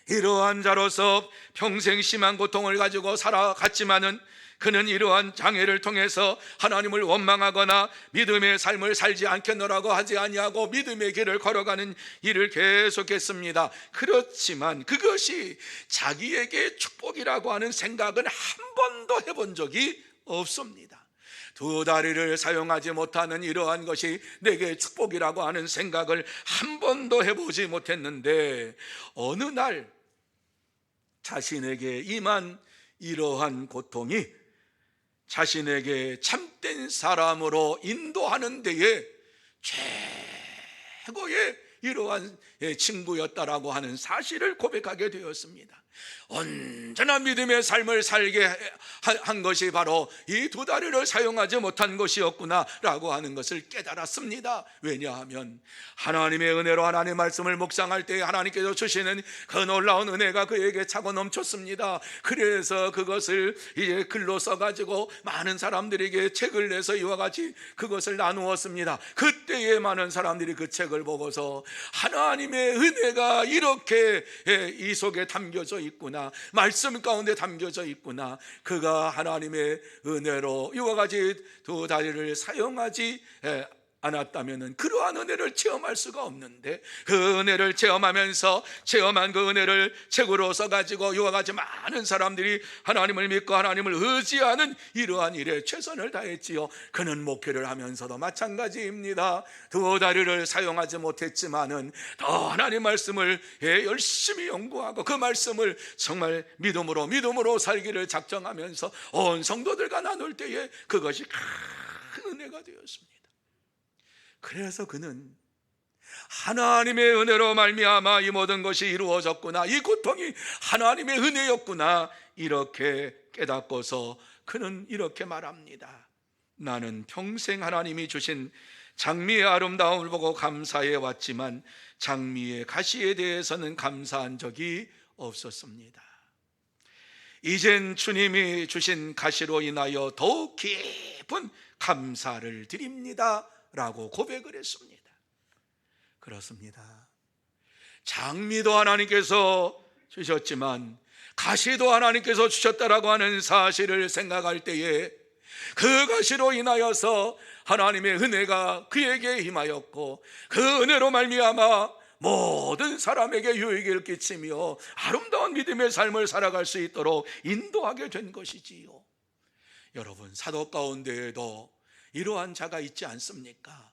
이러한 자로서 평생 심한 고통을 가지고 살아갔지만은 그는 이러한 장애를 통해서 하나님을 원망하거나 믿음의 삶을 살지 않겠노라고 하지 아니하고 믿음의 길을 걸어가는 일을 계속했습니다. 그렇지만 그것이 자기에게 축복이라고 하는 생각은 한 번도 해본 적이 없습니다. 두 다리를 사용하지 못하는 이러한 것이 내게 축복이라고 하는 생각을 한 번도 해보지 못했는데 어느 날 자신에게 임한 이러한 고통이 자신에게 참된 사람으로 인도하는 데에 최고의 이러한 친구였다라고 하는 사실을 고백하게 되었습니다. 언제나 믿음의 삶을 살게 한 것이 바로 이 두 다리를 사용하지 못한 것이었구나 라고 하는 것을 깨달았습니다. 왜냐하면 하나님의 은혜로 하나님의 말씀을 묵상할 때 하나님께서 주시는 그 놀라운 은혜가 그에게 차고 넘쳤습니다. 그래서 그것을 이제 글로 써가지고 많은 사람들에게 책을 내서 이와 같이 그것을 나누었습니다. 그때에 많은 사람들이 그 책을 보고서 하나님의 은혜가 이렇게 이 속에 담겨져 있구나, 말씀 가운데 담겨져 있구나, 그가 하나님의 은혜로 이와 같이 두 다리를 사용하지 않았다면 그러한 은혜를 체험할 수가 없는데 그 은혜를 체험하면서 체험한 그 은혜를 책으로 써가지고 이와 같이 많은 사람들이 하나님을 믿고 하나님을 의지하는 이러한 일에 최선을 다했지요. 그는 목회를 하면서도 마찬가지입니다. 두 다리를 사용하지 못했지만은 더 하나님 말씀을 열심히 연구하고 그 말씀을 정말 믿음으로 살기를 작정하면서 온 성도들과 나눌 때에 그것이 큰 은혜가 되었습니다. 그래서 그는 하나님의 은혜로 말미암아 이 모든 것이 이루어졌구나, 이 고통이 하나님의 은혜였구나, 이렇게 깨닫고서 그는 이렇게 말합니다. 나는 평생 하나님이 주신 장미의 아름다움을 보고 감사해 왔지만 장미의 가시에 대해서는 감사한 적이 없었습니다. 이젠 주님이 주신 가시로 인하여 더욱 깊은 감사를 드립니다 라고 고백을 했습니다. 그렇습니다. 장미도 하나님께서 주셨지만 가시도 하나님께서 주셨다라고 하는 사실을 생각할 때에 그 가시로 인하여서 하나님의 은혜가 그에게 임하였고 그 은혜로 말미암아 모든 사람에게 유익을 끼치며 아름다운 믿음의 삶을 살아갈 수 있도록 인도하게 된 것이지요. 여러분, 사도 가운데에도 이러한 자가 있지 않습니까?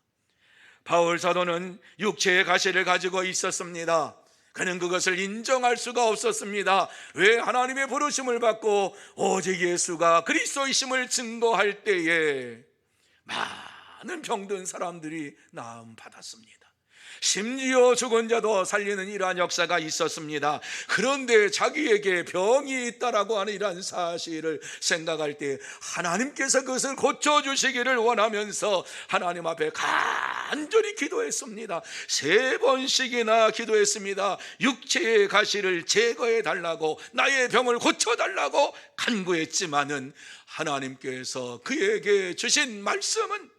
바울 사도는 육체의 가시를 가지고 있었습니다. 그는 그것을 인정할 수가 없었습니다. 왜? 하나님의 부르심을 받고 오직 예수가 그리스도이심을 증거할 때에 많은 병든 사람들이 나음 받았습니다. 심지어 죽은 자도 살리는 이러한 역사가 있었습니다. 그런데 자기에게 병이 있다라고 하는 이러한 사실을 생각할 때 하나님께서 그것을 고쳐주시기를 원하면서 하나님 앞에 간절히 기도했습니다. 3번씩이나 기도했습니다. 육체의 가시를 제거해 달라고, 나의 병을 고쳐달라고 간구했지만은 하나님께서 그에게 주신 말씀은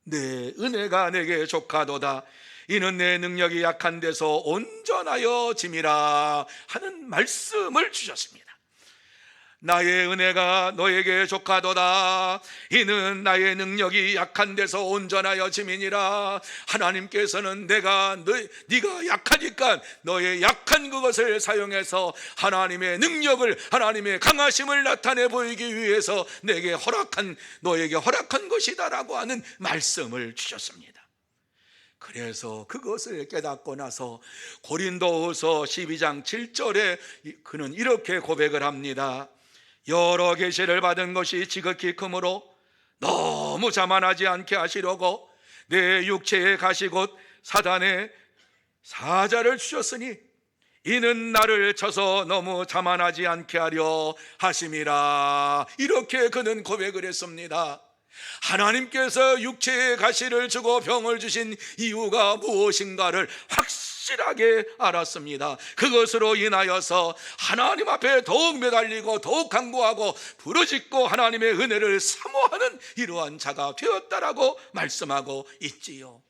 내 은혜가 내게 족하도다. 이는 내 능력이 약한 데서 온전하여 짐이라 하는 말씀을 주셨습니다. 나의 은혜가 너에게 족하도다. 이는 나의 능력이 약한 데서 온전하여 짐이니라. 하나님께서는 네가 약하니까 너의 약한 그것을 사용해서 하나님의 능력을, 하나님의 강하심을 나타내 보이기 위해서 너에게 허락한 것이다라고 하는 말씀을 주셨습니다. 그래서 그것을 깨닫고 나서 고린도후서 12장 7절에 그는 이렇게 고백을 합니다. 여러 계시를 받은 것이 지극히 크므로 너무 자만하지 않게 하시려고 내 육체의 가시 곧 사단의 사자를 주셨으니 이는 나를 쳐서 너무 자만하지 않게 하려 하심이라. 이렇게 그는 고백을 했습니다. 하나님께서 육체의 가시를 주고 병을 주신 이유가 무엇인가를 확실하게 알았습니다. 그것으로 인하여서 하나님 앞에 더욱 매달리고 더욱 간구하고 부르짖고 하나님의 은혜를 사모하는 이러한 자가 되었다라고 말씀하고 있지요.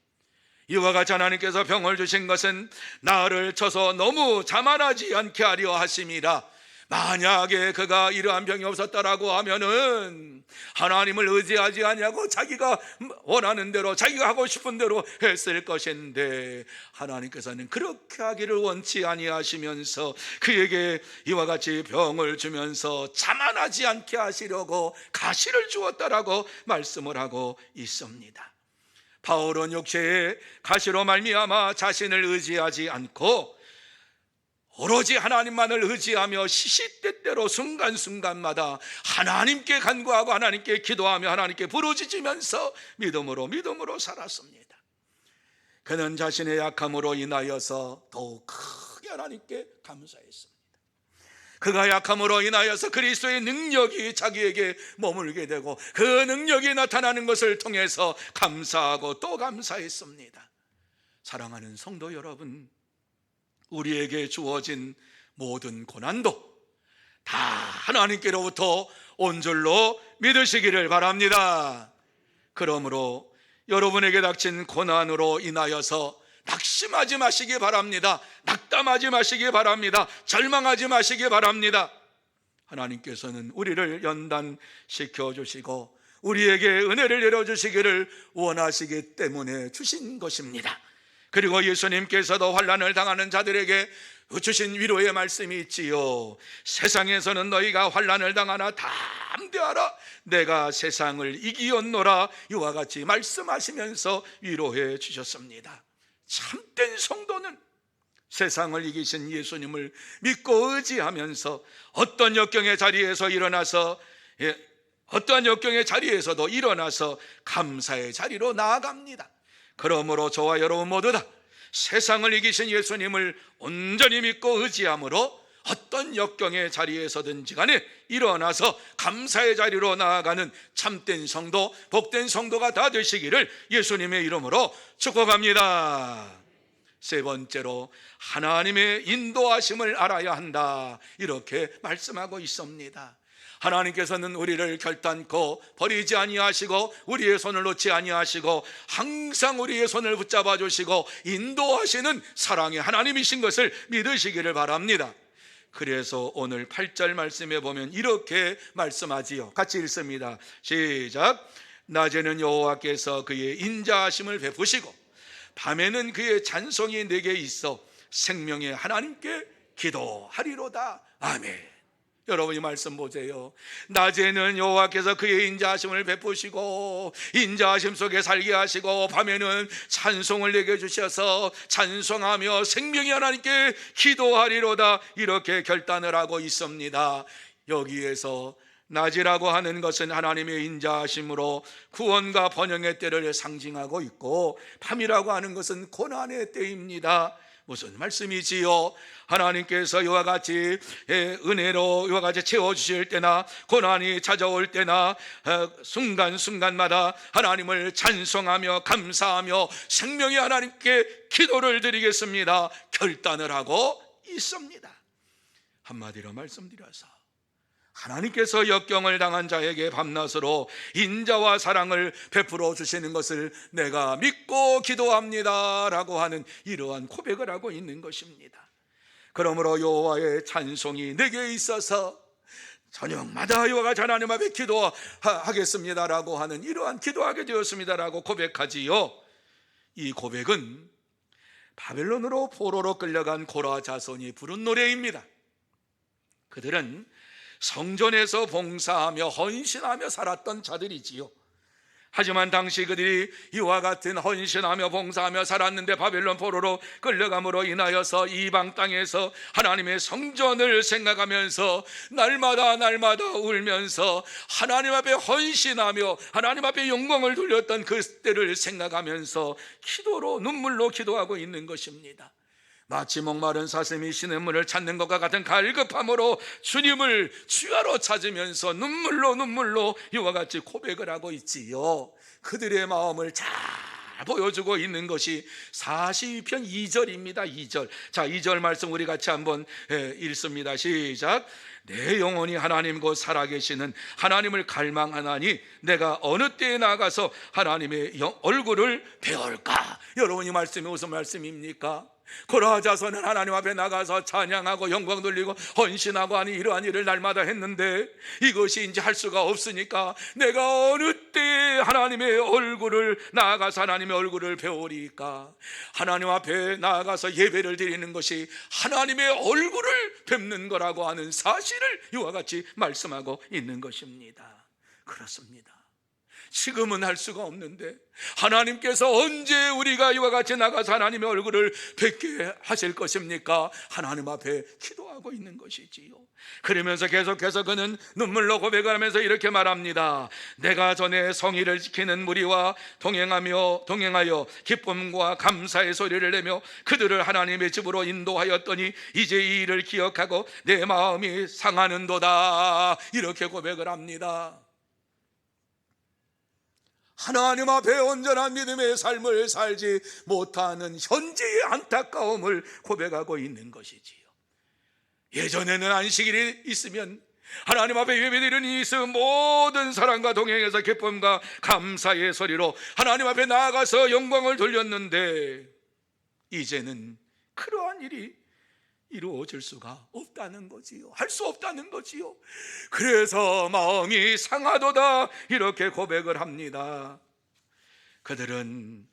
이와 같이 하나님께서 병을 주신 것은 나를 쳐서 너무 자만하지 않게 하려 하심이라. 만약에 그가 이러한 병이 없었다라고 하면은 하나님을 의지하지 아니하고 자기가 원하는 대로, 자기가 하고 싶은 대로 했을 것인데 하나님께서는 그렇게 하기를 원치 아니하시면서 그에게 이와 같이 병을 주면서 자만하지 않게 하시려고 가시를 주었다라고 말씀을 하고 있습니다. 바울은 육체의 가시로 말미암아 자신을 의지하지 않고 오로지 하나님만을 의지하며 시시때때로 순간순간마다 하나님께 간구하고 하나님께 기도하며 하나님께 부르짖으면서 믿음으로 살았습니다. 그는 자신의 약함으로 인하여서 더욱 크게 하나님께 감사했습니다. 그가 약함으로 인하여서 그리스도의 능력이 자기에게 머물게 되고 그 능력이 나타나는 것을 통해서 감사하고 또 감사했습니다. 사랑하는 성도 여러분, 우리에게 주어진 모든 고난도 다 하나님께로부터 온 줄로 믿으시기를 바랍니다. 그러므로 여러분에게 닥친 고난으로 인하여서 낙심하지 마시기 바랍니다. 낙담하지 마시기 바랍니다. 절망하지 마시기 바랍니다. 하나님께서는 우리를 연단시켜 주시고 우리에게 은혜를 내려주시기를 원하시기 때문에 주신 것입니다. 그리고 예수님께서도 환난을 당하는 자들에게 주신 위로의 말씀이 있지요. 세상에서는 너희가 환난을 당하나 담대하라, 내가 세상을 이기었노라. 이와 같이 말씀하시면서 위로해 주셨습니다. 참된 성도는 세상을 이기신 예수님을 믿고 의지하면서 어떤 역경의 자리에서 어떠한 역경의 자리에서도 일어나서 감사의 자리로 나아갑니다. 그러므로 저와 여러분 모두 다 세상을 이기신 예수님을 온전히 믿고 의지함으로 어떤 역경의 자리에서든지 간에 일어나서 감사의 자리로 나아가는 참된 성도, 복된 성도가 다 되시기를 예수님의 이름으로 축복합니다. 세 번째로 하나님의 인도하심을 알아야 한다, 이렇게 말씀하고 있습니다. 하나님께서는 우리를 결단코 버리지 아니하시고 우리의 손을 놓지 아니하시고 항상 우리의 손을 붙잡아 주시고 인도하시는 사랑의 하나님이신 것을 믿으시기를 바랍니다. 그래서 오늘 8절 말씀에 보면 이렇게 말씀하지요. 같이 읽습니다. 시작. 낮에는 여호와께서 그의 인자하심을 베푸시고 밤에는 그의 찬송이 내게 있어 생명의 하나님께 기도하리로다. 아멘. 여러분 이 말씀 보세요. 낮에는 여호와께서 그의 인자하심을 베푸시고 인자하심 속에 살게 하시고 밤에는 찬송을 내게 주셔서 찬송하며 생명의 하나님께 기도하리로다, 이렇게 결단을 하고 있습니다. 여기에서 낮이라고 하는 것은 하나님의 인자하심으로 구원과 번영의 때를 상징하고 있고, 밤이라고 하는 것은 고난의 때입니다. 무슨 말씀이지요? 하나님께서 이와 같이 은혜로 이와 같이 채워주실 때나 고난이 찾아올 때나 순간순간마다 하나님을 찬송하며 감사하며 생명의 하나님께 기도를 드리겠습니다 결단을 하고 있습니다. 한마디로 말씀드려서 하나님께서 역경을 당한 자에게 밤낮으로 인자와 사랑을 베풀어 주시는 것을 내가 믿고 기도합니다 라고 하는 이러한 고백을 하고 있는 것입니다. 그러므로 여호와의 찬송이 내게 있어서 저녁마다 이와 같이 하나님 앞에 기도하겠습니다 라고 하는 이러한 기도하게 되었습니다 라고 고백하지요. 이 고백은 바벨론으로 포로로 끌려간 고라 자손이 부른 노래입니다. 그들은 성전에서 봉사하며 헌신하며 살았던 자들이지요. 하지만 당시 그들이 이와 같은 헌신하며 봉사하며 살았는데 바벨론 포로로 끌려감으로 인하여서 이방 땅에서 하나님의 성전을 생각하면서 날마다 울면서 하나님 앞에 헌신하며 하나님 앞에 영광을 돌렸던 그 때를 생각하면서 기도로 눈물로 기도하고 있는 것입니다. 마치 목마른 사슴이 시냇물을 찾는 것과 같은 갈급함으로 주님을 주야로 찾으면서 눈물로 이와 같이 고백을 하고 있지요. 그들의 마음을 잘 보여주고 있는 것이 42편 2절입니다. 2절. 자, 2절 말씀 우리 같이 한번 읽습니다. 시작. 내 영혼이 하나님 곧 살아계시는 하나님을 갈망하나니 내가 어느 때에 나가서 하나님의 얼굴을 배울까? 여러분, 이 말씀이 무슨 말씀입니까? 고라 자손은 하나님 앞에 나가서 찬양하고 영광 돌리고 헌신하고 하는 이러한 일을 날마다 했는데 이것이 이제 할 수가 없으니까 내가 어느 때에 하나님의 얼굴을 나아가서 하나님의 얼굴을 배우리까? 하나님 앞에 나아가서 예배를 드리는 것이 하나님의 얼굴을 뵙는 거라고 하는 사실을 이와 같이 말씀하고 있는 것입니다. 그렇습니다. 지금은 할 수가 없는데 하나님께서 언제 우리가 이와 같이 나가서 하나님의 얼굴을 뵙게 하실 것입니까? 하나님 앞에 기도하고 있는 것이지요. 그러면서 계속해서 그는 눈물로 고백을 하면서 이렇게 말합니다. 내가 전에 성의를 지키는 무리와 동행하여 기쁨과 감사의 소리를 내며 그들을 하나님의 집으로 인도하였더니 이제 이 일을 기억하고 내 마음이 상하는도다. 이렇게 고백을 합니다. 하나님 앞에 온전한 믿음의 삶을 살지 못하는 현재의 안타까움을 고백하고 있는 것이지요. 예전에는 안식일이 있으면 하나님 앞에 예배드리는 이 모든 사랑과 동행해서 기쁨과 감사의 소리로 하나님 앞에 나아가서 영광을 돌렸는데 이제는 그러한 일이 이루어질 수가 없다는 거지요. 할 수 없다는 거지요. 그래서 마음이 상하도다 이렇게 고백을 합니다. 그들은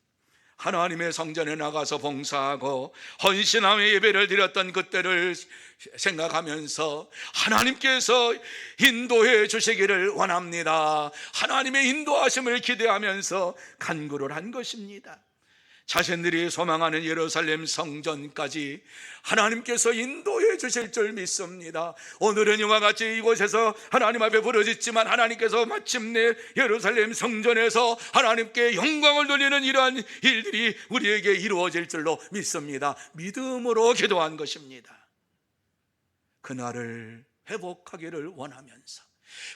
하나님의 성전에 나가서 봉사하고 헌신하며 예배를 드렸던 그때를 생각하면서 하나님께서 인도해 주시기를 원합니다. 하나님의 인도하심을 기대하면서 간구를 한 것입니다. 자신들이 소망하는 예루살렘 성전까지 하나님께서 인도해 주실 줄 믿습니다. 오늘은 이와 같이 이곳에서 하나님 앞에 부르짖지만 하나님께서 마침내 예루살렘 성전에서 하나님께 영광을 돌리는 이러한 일들이 우리에게 이루어질 줄로 믿습니다. 믿음으로 기도한 것입니다. 그날을 회복하기를 원하면서,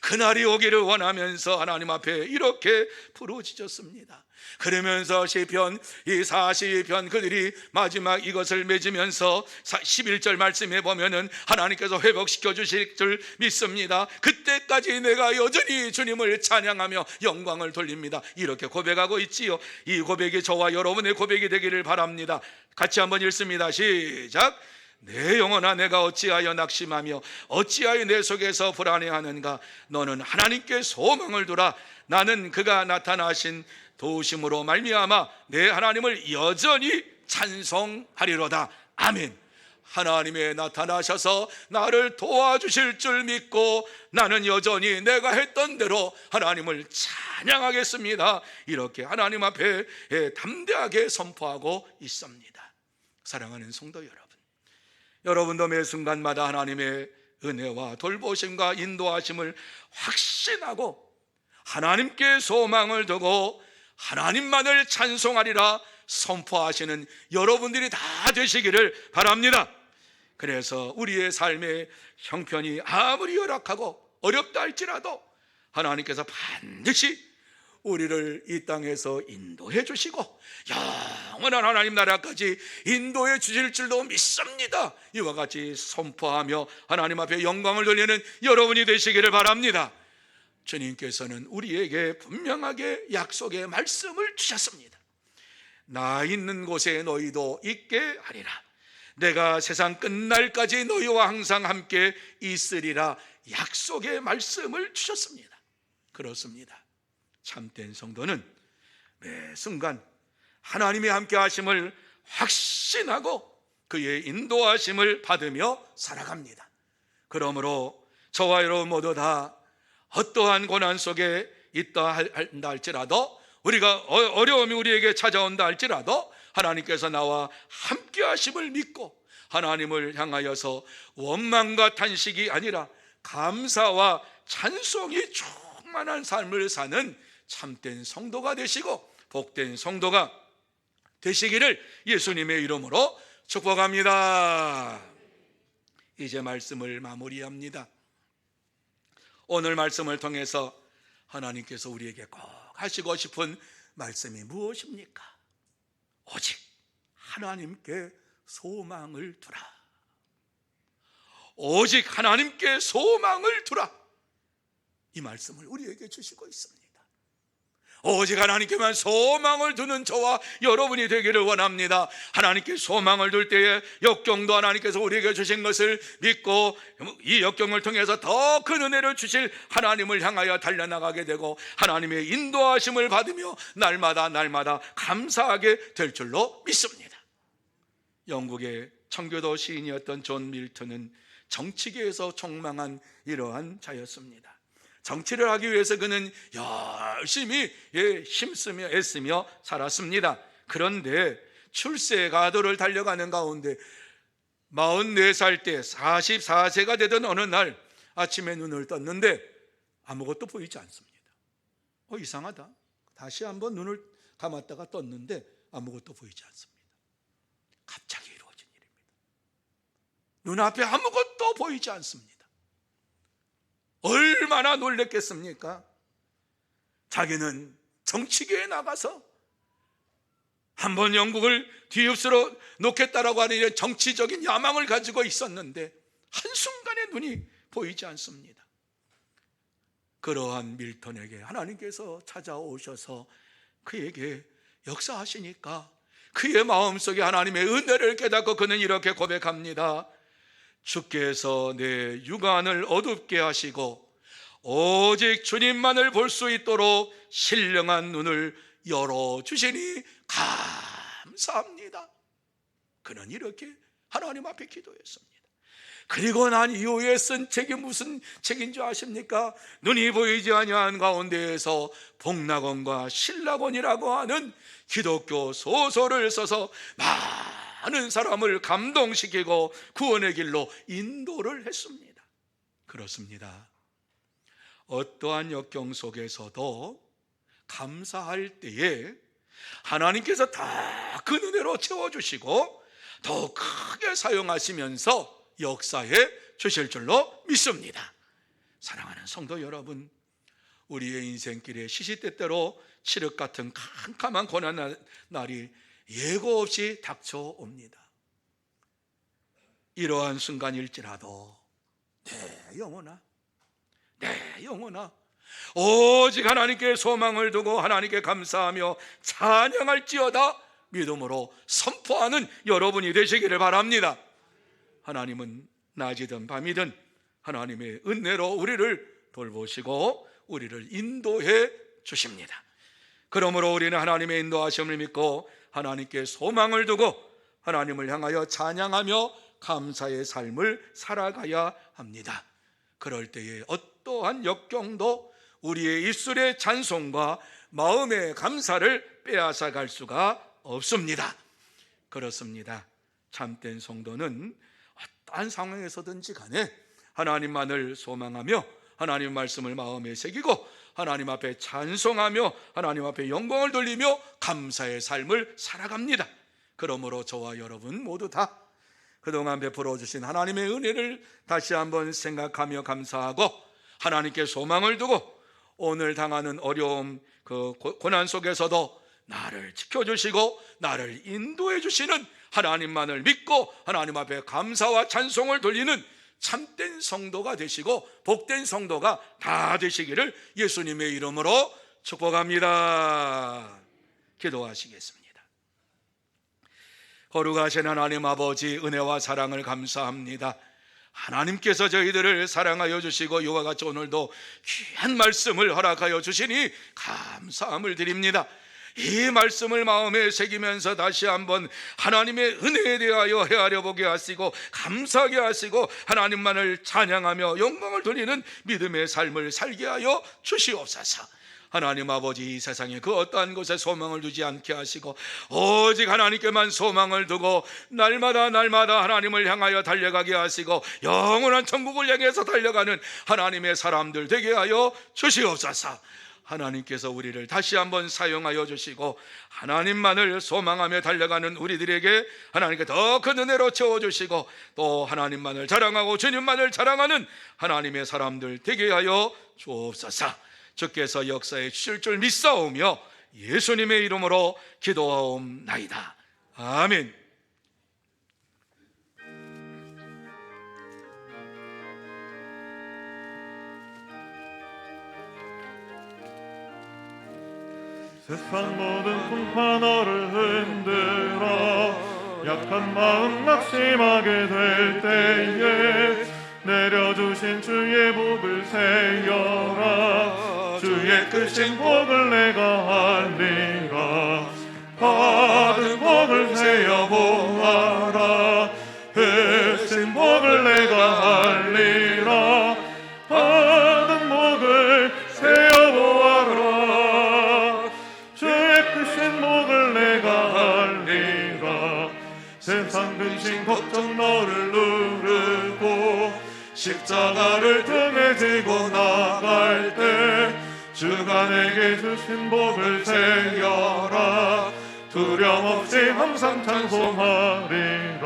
그날이 오기를 원하면서 하나님 앞에 이렇게 부르짖었습니다. 그러면서 시편 이 42편 그들이 마지막 이것을 맺으면서 11절 말씀에 보면은 하나님께서 회복시켜 주실 줄 믿습니다. 그때까지 내가 여전히 주님을 찬양하며 영광을 돌립니다. 이렇게 고백하고 있지요. 이 고백이 저와 여러분의 고백이 되기를 바랍니다. 같이 한번 읽습니다. 시작. 내 영혼아 내가 어찌하여 낙심하며 어찌하여 내 속에서 불안해하는가? 너는 하나님께 소망을 두라. 나는 그가 나타나신 도우심으로 말미암아 내 하나님을 여전히 찬송하리로다. 아멘. 하나님의 나타나셔서 나를 도와주실 줄 믿고 나는 여전히 내가 했던 대로 하나님을 찬양하겠습니다. 이렇게 하나님 앞에 담대하게 선포하고 있습니다. 사랑하는 성도 여러분, 여러분도 매 순간마다 하나님의 은혜와 돌보심과 인도하심을 확신하고 하나님께 소망을 두고 하나님만을 찬송하리라 선포하시는 여러분들이 다 되시기를 바랍니다. 그래서 우리의 삶의 형편이 아무리 열악하고 어렵다 할지라도 하나님께서 반드시 우리를 이 땅에서 인도해 주시고 영원한 하나님 나라까지 인도해 주실 줄도 믿습니다. 이와 같이 선포하며 하나님 앞에 영광을 돌리는 여러분이 되시기를 바랍니다. 주님께서는 우리에게 분명하게 약속의 말씀을 주셨습니다. 나 있는 곳에 너희도 있게 하리라. 내가 세상 끝날까지 너희와 항상 함께 있으리라. 약속의 말씀을 주셨습니다. 그렇습니다. 참된 성도는 매 순간 하나님의 함께 하심을 확신하고 그의 인도하심을 받으며 살아갑니다. 그러므로 저와 여러분 모두 다 어떠한 고난 속에 있다 한다 할지라도, 우리가 어려움이 우리에게 찾아온다 할지라도 하나님께서 나와 함께 하심을 믿고 하나님을 향하여서 원망과 탄식이 아니라 감사와 찬송이 충만한 삶을 사는 참된 성도가 되시고 복된 성도가 되시기를 예수님의 이름으로 축복합니다. 이제 말씀을 마무리합니다. 오늘 말씀을 통해서 하나님께서 우리에게 꼭 하시고 싶은 말씀이 무엇입니까? 오직 하나님께 소망을 두라. 오직 하나님께 소망을 두라. 이 말씀을 우리에게 주시고 있습니다. 오직 하나님께만 소망을 두는 저와 여러분이 되기를 원합니다. 하나님께 소망을 둘 때에 역경도 하나님께서 우리에게 주신 것을 믿고 이 역경을 통해서 더 큰 은혜를 주실 하나님을 향하여 달려나가게 되고 하나님의 인도하심을 받으며 날마다 감사하게 될 줄로 믿습니다. 영국의 청교도 시인이었던 존 밀턴은 정치계에서 총망한 이러한 자였습니다. 정치를 하기 위해서 그는 열심히 힘쓰며 애쓰며 살았습니다. 그런데 출세 가도를 달려가는 가운데 44살 때 44세가 되던 어느 날 아침에 눈을 떴는데 아무것도 보이지 않습니다. 이상하다. 다시 한번 눈을 감았다가 떴는데 아무것도 보이지 않습니다. 갑자기 이루어진 일입니다. 눈앞에 아무것도 보이지 않습니다. 얼마나 놀랬겠습니까? 자기는 정치계에 나가서 한번 영국을 뒤흡수로 놓겠다라고 하는 이런 정치적인 야망을 가지고 있었는데 한순간에 눈이 보이지 않습니다. 그러한 밀턴에게 하나님께서 찾아오셔서 그에게 역사하시니까 그의 마음속에 하나님의 은혜를 깨닫고 그는 이렇게 고백합니다. 주께서 내 육안을 어둡게 하시고 오직 주님만을 볼 수 있도록 신령한 눈을 열어주시니 감사합니다. 그는 이렇게 하나님 앞에 기도했습니다. 그리고 난 이후에 쓴 책이 무슨 책인 줄 아십니까? 눈이 보이지 아니한 가운데에서 복락원과 신락원이라고 하는 기독교 소설을 써서 많은 사람을 감동시키고 구원의 길로 인도를 했습니다. 그렇습니다. 어떠한 역경 속에서도 감사할 때에 하나님께서 다 그 은혜로 채워주시고 더 크게 사용하시면서 역사해 주실 줄로 믿습니다. 사랑하는 성도 여러분, 우리의 인생길에 시시때때로 칠흑 같은 캄캄한 고난 날이 예고 없이 닥쳐옵니다. 이러한 순간일지라도 내 영혼아 오직 하나님께 소망을 두고 하나님께 감사하며 찬양할지어다 믿음으로 선포하는 여러분이 되시기를 바랍니다. 하나님은 낮이든 밤이든 하나님의 은혜로 우리를 돌보시고 우리를 인도해 주십니다. 그러므로 우리는 하나님의 인도하심을 믿고 하나님께 소망을 두고 하나님을 향하여 찬양하며 감사의 삶을 살아가야 합니다. 그럴 때에 어떠한 역경도 우리의 입술의 찬송과 마음의 감사를 빼앗아 갈 수가 없습니다. 그렇습니다. 참된 성도는 어떠한 상황에서든지 간에 하나님만을 소망하며 하나님 말씀을 마음에 새기고 하나님 앞에 찬송하며 하나님 앞에 영광을 돌리며 감사의 삶을 살아갑니다. 그러므로 저와 여러분 모두 다 그동안 베풀어 주신 하나님의 은혜를 다시 한번 생각하며 감사하고 하나님께 소망을 두고 오늘 당하는 어려움 그 고난 속에서도 나를 지켜주시고 나를 인도해 주시는 하나님만을 믿고 하나님 앞에 감사와 찬송을 돌리는 참된 성도가 되시고 복된 성도가 다 되시기를 예수님의 이름으로 축복합니다. 기도하시겠습니다. 거룩하신 하나님 아버지, 은혜와 사랑을 감사합니다. 하나님께서 저희들을 사랑하여 주시고 이와 같이 오늘도 귀한 말씀을 허락하여 주시니 감사함을 드립니다. 이 말씀을 마음에 새기면서 다시 한번 하나님의 은혜에 대하여 헤아려 보게 하시고 감사하게 하시고 하나님만을 찬양하며 영광을 돌리는 믿음의 삶을 살게 하여 주시옵소서. 하나님 아버지, 이 세상에 그 어떠한 곳에 소망을 두지 않게 하시고 오직 하나님께만 소망을 두고 날마다 하나님을 향하여 달려가게 하시고 영원한 천국을 향해서 달려가는 하나님의 사람들 되게 하여 주시옵소서. 하나님께서 우리를 다시 한번 사용하여 주시고 하나님만을 소망하며 달려가는 우리들에게 하나님께 더 큰 은혜로 채워주시고 또 하나님만을 자랑하고 주님만을 자랑하는 하나님의 사람들 되게 하여 주옵소서. 주께서 역사에 주실 줄 믿사오며 예수님의 이름으로 기도하옵나이다. 아멘. 세상 모든 풍파 너를 흔들어 약한 마음 낙심하게 될 때에 내려주신 주의 복을 세여라. 주의 크신 복을 내가 알리라. 받은 복을 세어 보아라. 크신 복을 내가 알리라. 받은 복을 세어 보아라. 주의 크신 복을 내가 알리라. 세상 근심 걱정 너를 누르고 십자가를 등에 지고 나갈 때 주가 내게 주신 복을 새겨라. 두려움 없이 항상 찬송하리라.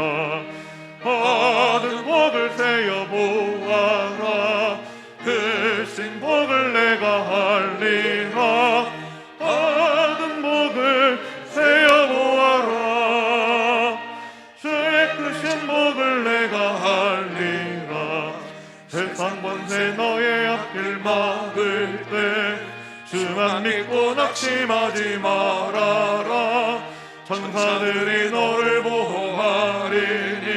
받은 복을 세어 보아라. 크신 복을 내가 알리라. 받은 복을 세어 보아라. 주의 크신 복을 내가 알리라. 세상 번세 너의 앞길 막을 때 주만 믿고 낙심하지 말아라. 천사들이 너를 보호하리니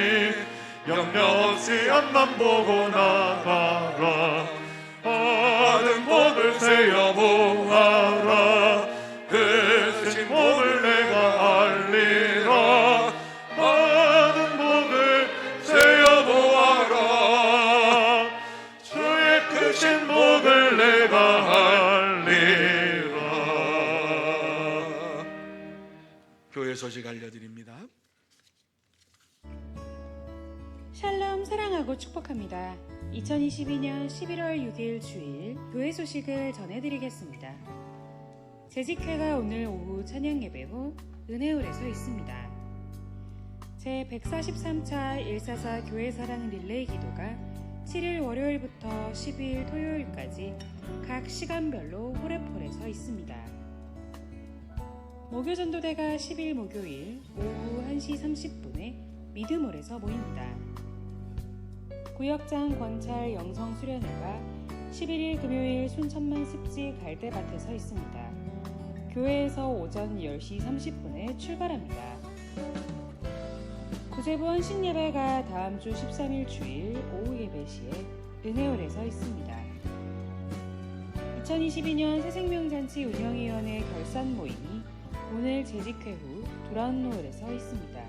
염려 없이 앞만 보고 나가라. 받은 복을 세어 보아라. 크신 복을 내가 알리라. 받은 복을 세어 보아라. 주의 크신 복을 내가 알리라. 교회 소식 알려드립니다. 샬롬, 사랑하고 축복합니다. 2022년 11월 6일 주일 교회 소식을 전해드리겠습니다. 재직회가 오늘 오후 찬양 예배 후 은혜홀에서 있습니다. 제143차 144 교회 사랑 릴레이 기도가 7일 월요일부터 12일 토요일까지 각 시간별로 홀에폴에서 있습니다. 목요전도대가 10일 목요일 오후 1시 30분에 믿음홀에서 모입니다. 구역장 권찰 영성 수련회가 11일 금요일 순천만 습지 갈대밭에서 있습니다. 교회에서 오전 10시 30분에 출발합니다. 구세부원 신예배가 다음 주 13일 주일 오후 예배 시에 은혜홀에서 있습니다. 2022년 새생명잔치 운영위원회 결산 모임이 오늘 재직회 후 도란노홀에서 있습니다.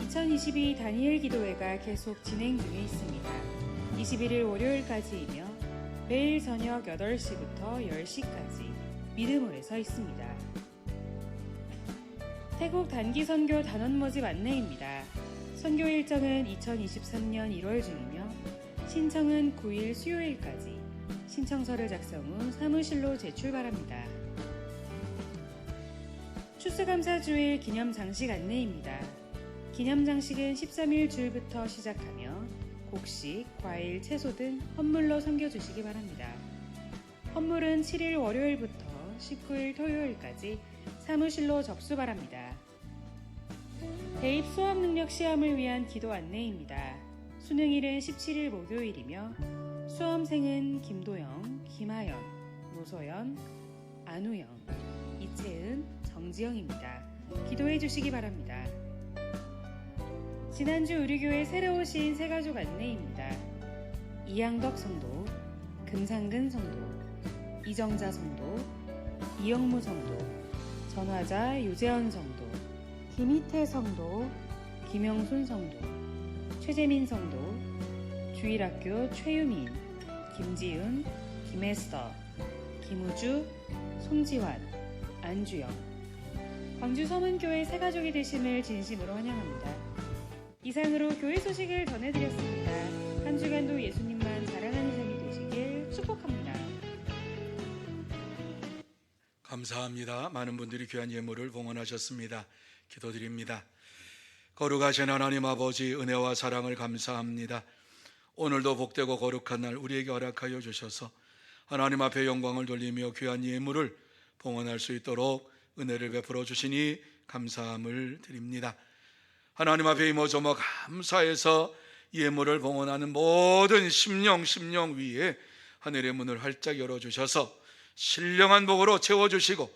2022 다니엘 기도회가 계속 진행 중에 있습니다. 21일 월요일까지이며 매일 저녁 8시부터 10시까지 믿음홀에서 있습니다. 태국 단기 선교 단원 모집 안내입니다. 선교 일정은 2023년 1월 중이며 신청은 9일 수요일까지 신청서를 작성 후 사무실로 제출 바랍니다. 추수감사주일 기념 장식 안내입니다. 기념 장식은 13일 주일부터 시작하며 곡식, 과일, 채소 등 헌물로 섬겨주시기 바랍니다. 헌물은 7일 월요일부터 19일 토요일까지 사무실로 접수 바랍니다. 대입 수험 능력 시험을 위한 기도 안내입니다. 수능일은 17일 목요일이며 수험생은 김도영, 김하연, 노소연, 안우영, 이채은, 정지영입니다. 기도해 주시기 바랍니다. 지난주 우리 교회 새로 오신 새가족 안내입니다. 이양덕 성도, 금상근 성도, 이정자 성도, 이영무 성도, 전화자 유재현 성도, 김희태 성도, 김영순 성도, 최재민 성도, 주일학교 최유민, 김지윤, 김에스터, 김우주, 송지환, 안주영, 광주 서문교회 새가족이 되심을 진심으로 환영합니다. 이상으로 교회 소식을 전해드렸습니다. 한 주간도 예수님만 자랑하는 삶이 되시길 축복합니다. 감사합니다. 많은 분들이 귀한 예물을 봉헌하셨습니다. 기도드립니다. 거룩하신 하나님 아버지, 은혜와 사랑을 감사합니다. 오늘도 복되고 거룩한 날 우리에게 허락하여 주셔서 하나님 앞에 영광을 돌리며 귀한 예물을 봉헌할 수 있도록 은혜를 베풀어 주시니 감사함을 드립니다. 하나님 앞에 이모저모 감사해서 예물을 봉헌하는 모든 심령 위에 하늘의 문을 활짝 열어주셔서 신령한 복으로 채워주시고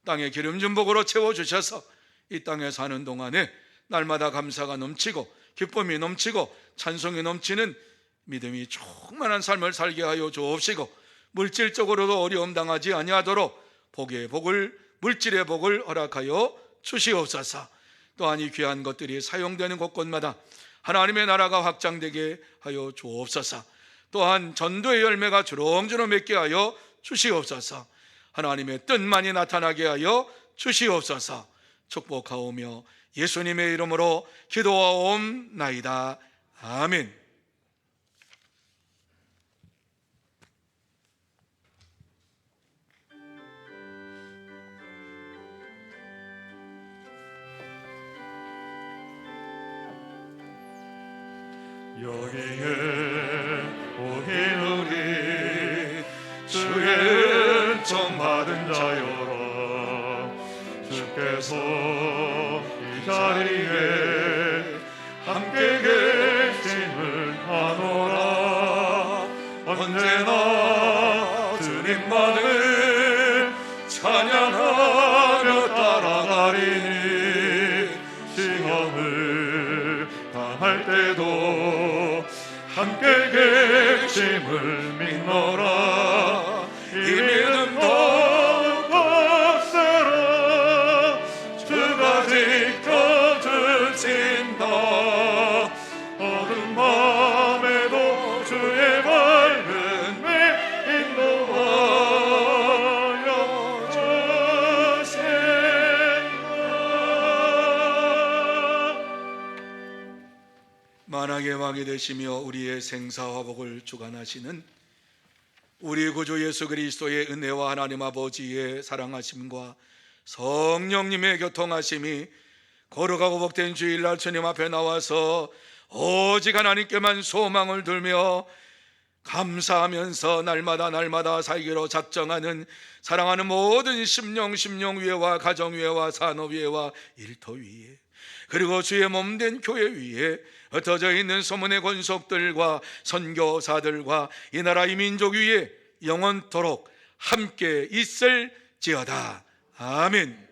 땅의 기름진 복으로 채워주셔서 이 땅에 사는 동안에 날마다 감사가 넘치고 기쁨이 넘치고 찬송이 넘치는 믿음이 충만한 삶을 살게 하여 주옵시고 물질적으로도 어려움 당하지 아니하도록 복의 복을, 물질의 복을 허락하여 주시옵소서. 또한 이 귀한 것들이 사용되는 곳곳마다 하나님의 나라가 확장되게 하여 주옵소서. 또한 전도의 열매가 주렁주렁 맺게 하여 주시옵소서. 하나님의 뜻만이 나타나게 하여 주시옵소서. 축복하오며 예수님의 이름으로 기도하옵나이다. 아멘. 여기에 오긴 우리 주의 은총 받은 자여라. 주께서 이 자리에 함께 계심을 아노라. 언제나 주님만을 찬양하며 따라가리니 시험을 당할 때도 함께 계심을 믿노라. 이 믿음 더욱 박세라. 주가 지켜주신다. 어두운 밤에도 주의 밝은 빛 인도하여 주신다. 만왕의 왕이 되시며 우리의 생사화복을 주관하시는 우리 구주 예수 그리스도의 은혜와 하나님 아버지의 사랑하심과 성령님의 교통하심이 거룩하고 복된 주일날 주님 앞에 나와서 오직 하나님께만 소망을 들며 감사하면서 날마다 살기로 작정하는 사랑하는 모든 심령 위에와 가정 위에와 산업 위에와 일터 위에 그리고 주의 몸된 교회 위에 흩어져 있는 소문의 권속들과 선교사들과 이 나라 이 민족 위에 영원토록 함께 있을지어다. 아멘.